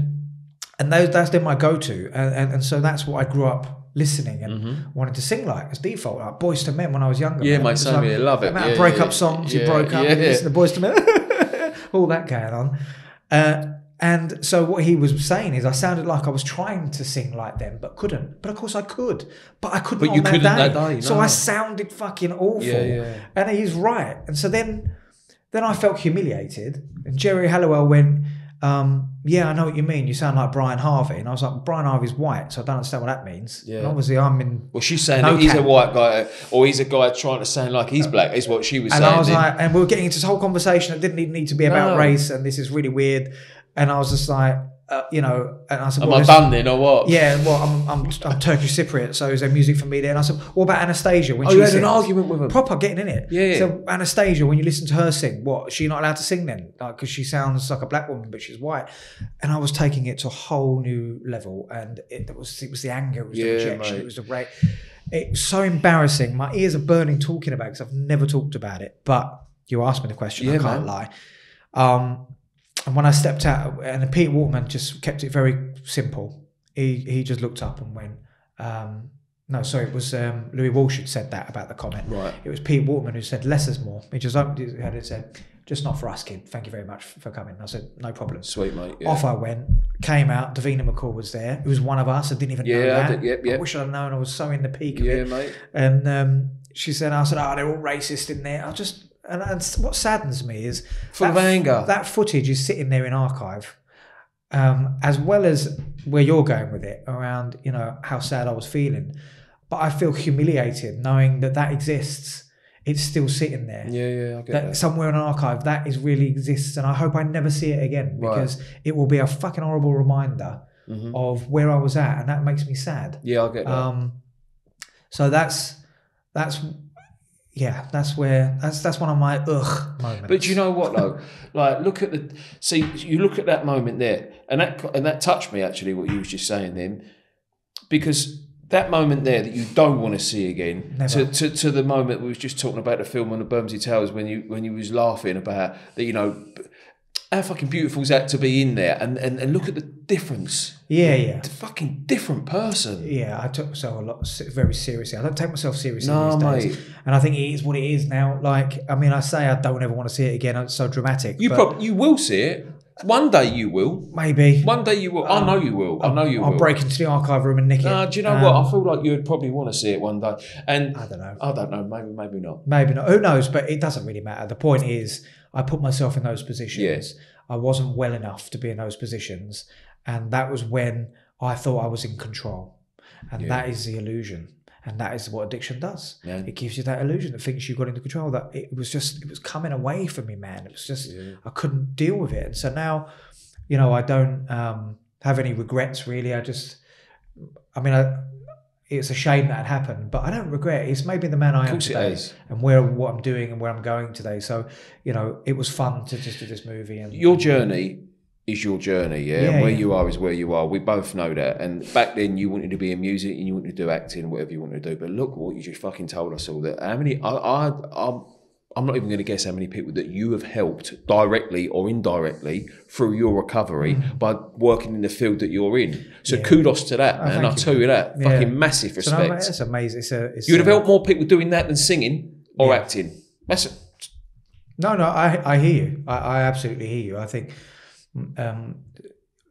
that's then my go-to. And so that's what I grew up listening and wanted to sing like as default, like Boys to Men when I was younger. Yeah, man. mate, It was same like here. Love it. the amount of Yeah, breakup songs you broke up, yeah. and listen to Boys to Men, all that going on. And so what he was saying is I sounded like I was trying to sing like them, but couldn't. But of course I could. But I couldn't But you on couldn't that that day. day, So no. I sounded fucking awful. Yeah. And he's right. And so then I felt humiliated. And Jerry Halliwell went, yeah, I know what you mean. You sound like Brian Harvey. And I was like, Brian Harvey's white, so I don't understand what that means. Yeah. And obviously I'm in... Well, she's saying no that he's cap. a white guy, or he's a guy trying to sound like he's black, is what she was saying. And I was then. like, and we were getting into this whole conversation that didn't even need to be about No. race, and this is really weird. And I was just like, you know, and I said, Am well, I done then, or what? yeah, well, I'm Turkish Cypriot, so is there music for me there? And I said, what about Anastasia when she you had an sings? argument with him? Proper getting in it. Yeah. So Anastasia, when you listen to her sing, what, is she not allowed to sing then? Like, because she sounds like a black woman, but she's white. And I was taking it to a whole new level, and it was the anger, it was the rejection, mate. it was the rate. It was so embarrassing. My ears are burning talking about it because I've never talked about it. But you asked me the question, I can't lie. And when I stepped out, and Peter Waterman just kept it very simple. He just looked up and went, no, sorry, it was Louis Walsh had said that about the comment. Right. It was Peter Waterman who said, less is more. He just opened his head and said, just not for us, kid. Thank you very much for coming. And I said, no problem. Sweet, mate. Yeah. Off I went, came out, Davina McCall was there, who was one of us. I didn't even know that. I wish I'd known. I was so in the peak of it. Yeah, mate. And I said, oh, they're all racist in there. And what saddens me is Full of anger. That footage is sitting there in archive, as well as where you're going with it around, you know, how sad I was feeling. But I feel humiliated knowing that exists. It's still sitting there. Yeah, I get that. Somewhere in an archive that really exists, and I hope I never see it again because it will be a fucking horrible reminder of where I was at, and that makes me sad. Yeah, I get that. So that's one of my moments. But you know what though? Like, you look at that moment there, and that touched me actually. What you was just saying then, because that moment there that you don't want to see again, to the moment we was just talking about the film on the Bermondsey Towers when you was laughing about that, you know, how fucking beautiful is that to be in there and look at the difference. Yeah. The fucking different person. Yeah, I took myself very seriously. I don't take myself seriously No, these days. mate. And I think it is what it is now. Like, I mean, I say I don't ever want to see it again. It's so dramatic. You will see it. One day you will. Maybe. One day you will. I know you will. I'll break into the archive room and nick it. Do you know what? I feel like you would probably want to see it one day. And I don't know. Maybe not. Maybe not. Who knows? But it doesn't really matter. The point is, I put myself in those positions. I wasn't well enough to be in those positions. And that was when I thought I was in control. And that is the illusion. And that is what addiction does. Yeah. It gives you that illusion that thinks you got into control, that it was coming away from me, man. It was just, I couldn't deal with it. And so now, you know, I don't have any regrets really. it's a shame that happened, but I don't regret it. It's made me the man I am today and what I'm doing and where I'm going today. So, you know, it was fun to just do this movie. And your journey is your journey, and where you are is where you are. We both know that. And back then, you wanted to be in music and you wanted to do acting, whatever you wanted to do. But look what you just fucking told us all. That how many? I'm not even going to guess how many people that you have helped directly or indirectly through your recovery by working in the field that you're in. So kudos to that, man. I'll tell you that. Fucking massive respect. So, no, it's amazing. You would have helped more people doing that than singing or acting. No, I hear you. I absolutely hear you. I think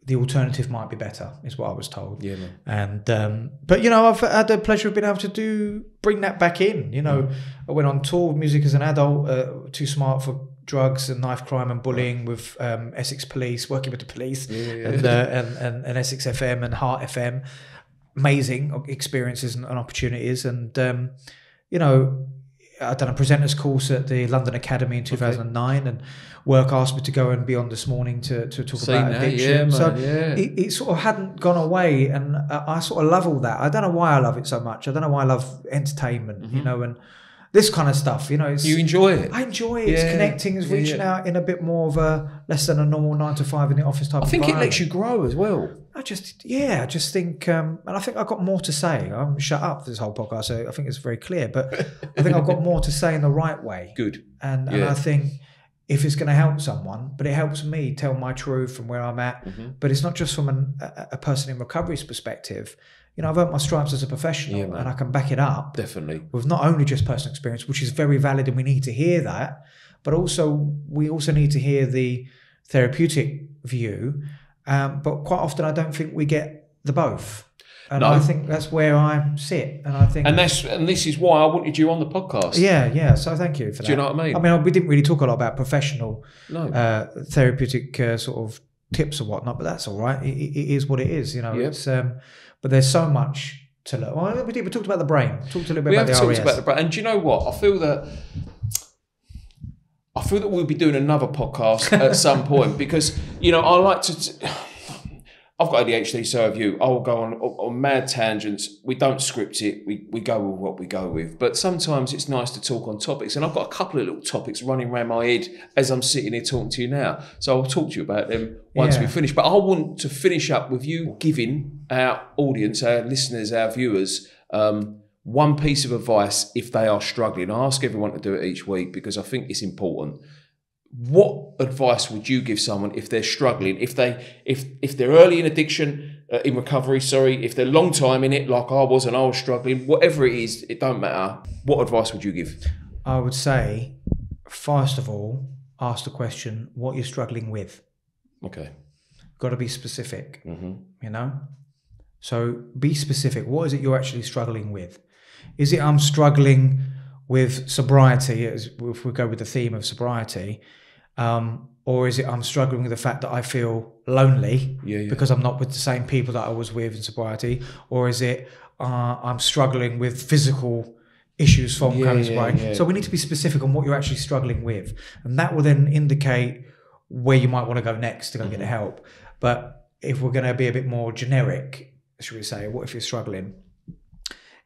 the alternative might be better, is what I was told. Yeah, man. And but you know, I've had the pleasure of being able to bring that back in. You know, I went on tour with music as an adult. Too Smart for Drugs and Knife Crime and Bullying with Essex Police, working with the police, and Essex FM and Heart FM. Amazing experiences and opportunities, and you know, I'd done a presenter's course at the London Academy in 2009, and work asked me to go and be on This Morning to talk about addiction. It sort of hadn't gone away, and I sort of love all that. I don't know why I love it so much. I don't know why I love entertainment, you know, and this kind of stuff. You know, you enjoy it. I enjoy it. It's connecting. It's reaching out in a bit more of a less than a normal 9 to 5 in the office type. I think it lets you grow as well. I just think, and I think I've got more to say. I'm shut up for this whole podcast, so I think it's very clear. But I think I've got more to say in the right way. Good. And I think if it's going to help someone, but it helps me tell my truth from where I'm at. But it's not just from a person in recovery's perspective. You know, I've earned my stripes as a professional, and I can back it up. Definitely. With not only just personal experience, which is very valid, and we need to hear that, but we also need to hear the therapeutic view. But quite often I don't think we get the both. And I think that's where I sit. And I think, and this is why I wanted you on the podcast. Yeah. So thank you for that. Do you know what I mean? I mean, we didn't really talk a lot about professional, therapeutic sort of tips or whatnot, but that's all right. It is what it is, you know. Yep. It's but there's so much to learn. Well, we talked about the brain. Talked a little bit about the RES. We have talked about the brain, and do you know what? I feel that we'll be doing another podcast at some point because, you know, I like to. I've got ADHD, so have you. I'll go on mad tangents. We don't script it. We go with what we go with. But sometimes it's nice to talk on topics. And I've got a couple of little topics running around my head as I'm sitting here talking to you now. So I'll talk to you about them once we finish. But I want to finish up with you giving our audience, our listeners, our viewers, one piece of advice if they are struggling. I ask everyone to do it each week because I think it's important. What advice would you give someone if they're struggling, if they're early in addiction, in recovery, if they're long time in it, like I was and I was struggling, whatever it is, it don't matter. What advice would you give? I would say, first of all, ask the question, what you're struggling with. Okay. Got to be specific, you know? So be specific. What is it you're actually struggling with? Is it I'm struggling with sobriety, if we go with the theme of sobriety, or is it I'm struggling with the fact that I feel lonely because I'm not with the same people that I was with in sobriety, or is it I'm struggling with physical issues from coming sobriety? So we need to be specific on what you're actually struggling with, and that will then indicate where you might want to go next to go get the help. But if we're going to be a bit more generic, should we say, what if you're struggling,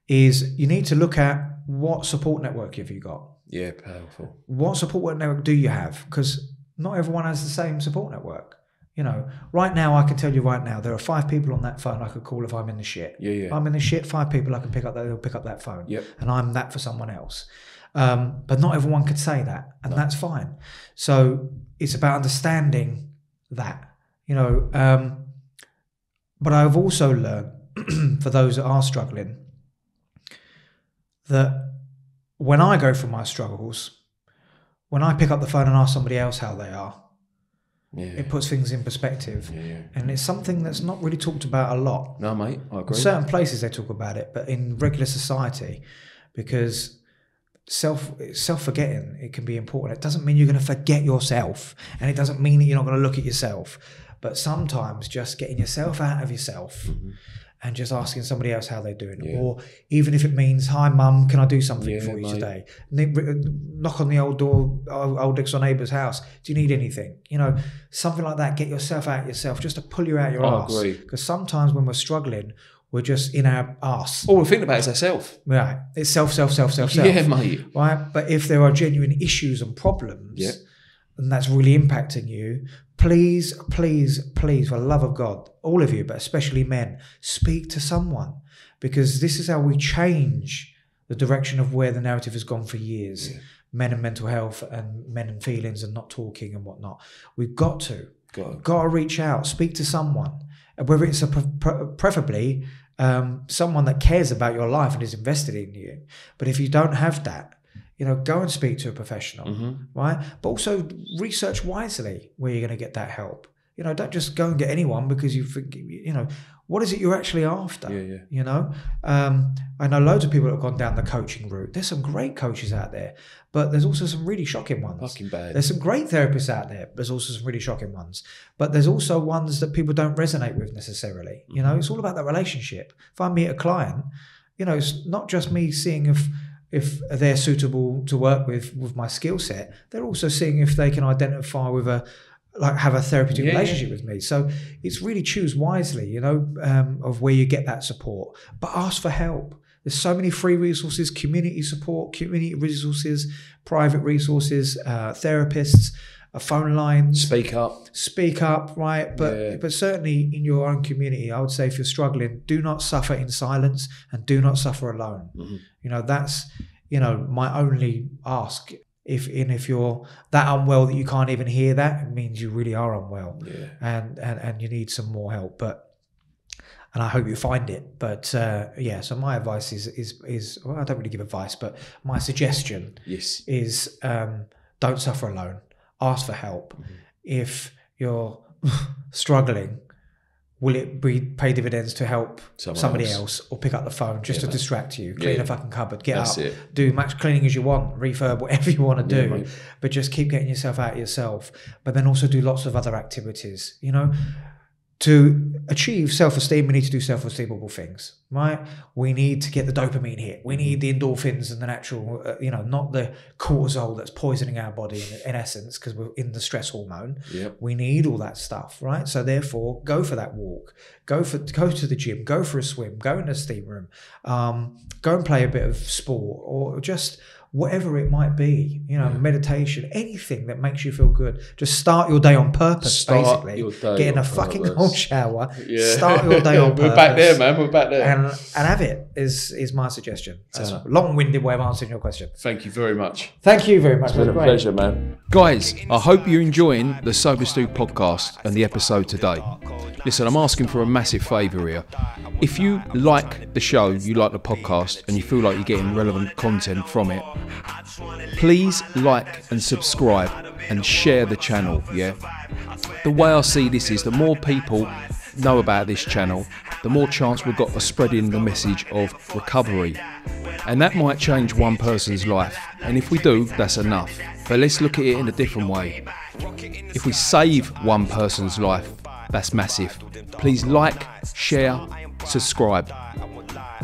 is you need to look at what support network have you got? Yeah, powerful. What support network do you have? Because not everyone has the same support network. You know, right now, I can tell you right now, there are 5 people on that phone I could call if I'm in the shit. If I'm in the shit, 5 people I can pick up that phone. And I'm that for someone else. But not everyone could say that, and that's fine. So it's about understanding that, you know. But I've also learned, for those that are struggling, that when I go through my struggles, when I pick up the phone and ask somebody else how they are, it puts things in perspective. And it's something that's not really talked about a lot. No, mate, I agree. In certain places they talk about it, but in regular society, because self-forgetting, it can be important. It doesn't mean you're going to forget yourself, and it doesn't mean that you're not going to look at yourself. But sometimes just getting yourself out of yourself and just asking somebody else how they're doing. Or even if it means, hi, Mum, can I do something for you today? Knock on the old door, old next door neighbour's house. Do you need anything? You know, something like that. Get yourself out of yourself just to pull you out your arse. I agree. Because sometimes when we're struggling, we're just in our arse. All we're thinking about is ourselves. Right. It's self. Yeah, mate. Right. But if there are genuine issues and problems, and that's really impacting you, please, for the love of God, all of you, but especially men, speak to someone, because this is how we change the direction of where the narrative has gone for years. Men and mental health, and men and feelings, and not talking and whatnot. We've got to reach out, speak to someone, whether it's preferably someone that cares about your life and is invested in you. But if you don't have that, you know, go and speak to a professional, right? But also research wisely where you're going to get that help. You know, don't just go and get anyone because you know, what is it you're actually after? You know, I know loads of people that have gone down the coaching route. There's some great coaches out there, but there's also some really shocking ones. Fucking bad. There's some great therapists out there. There's also some really shocking ones, but there's also ones that people don't resonate with necessarily. You know, it's all about that relationship. If I meet a client, you know, it's not just me seeing if they're suitable to work with my skill set, they're also seeing if they can identify with have a therapeutic relationship with me. So it's really choose wisely, you know, of where you get that support, but ask for help. There's so many free resources, community support, community resources, private resources, therapists. phone line. Speak up, right? But certainly in your own community, I would say if you're struggling, do not suffer in silence and do not suffer alone. You know, that's, you know, my only ask. If you're that unwell that you can't even hear that, it means you really are unwell, and you need some more help. And I hope you find it. But so my advice is well, I don't really give advice, but my suggestion is don't suffer alone. Ask for help. If you're struggling, will it pay dividends to help somebody else or pick up the phone just to distract you, clean a fucking cupboard, get up, do much cleaning as you want, refurb, whatever you want to do, but just keep getting yourself out of yourself. But then also do lots of other activities, you know. To achieve self-esteem, we need to do self-esteemable things, right? We need to get the dopamine hit. We need the endorphins and the natural, not the cortisol that's poisoning our body in essence, because we're in the stress hormone. We need all that stuff, right? So therefore, go for that walk, go to the gym, go for a swim, go in the steam room, go and play a bit of sport, or just whatever it might be, meditation, anything that makes you feel good. Just start your day on purpose, basically. Get in a fucking cold shower, start your day on purpose. We're back there, man. We're back there. And have it is my suggestion. That's a long-winded way of answering your question. Thank you very much. Thank you very much. It's been a pleasure, man. Guys, I hope you're enjoying the Sober Stew podcast and the episode today. Listen, I'm asking for a massive favour here. If you like the show, you like the podcast, and you feel like you're getting relevant content from it, please like and subscribe and share the channel, The way I see this is the more people know about this channel, the more chance we've got of spreading the message of recovery. And that might change one person's life. And if we do, that's enough. But let's look at it in a different way. If we save one person's life, that's massive. Please like, share, subscribe.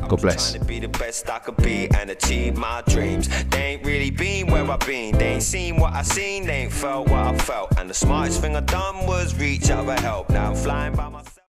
God bless. Be the best I could be and achieve my dreams. They ain't really been where I've been. They ain't seen what I seen. They ain't felt what I felt. And the smartest thing I done was reach out for help. Now I'm flying by myself.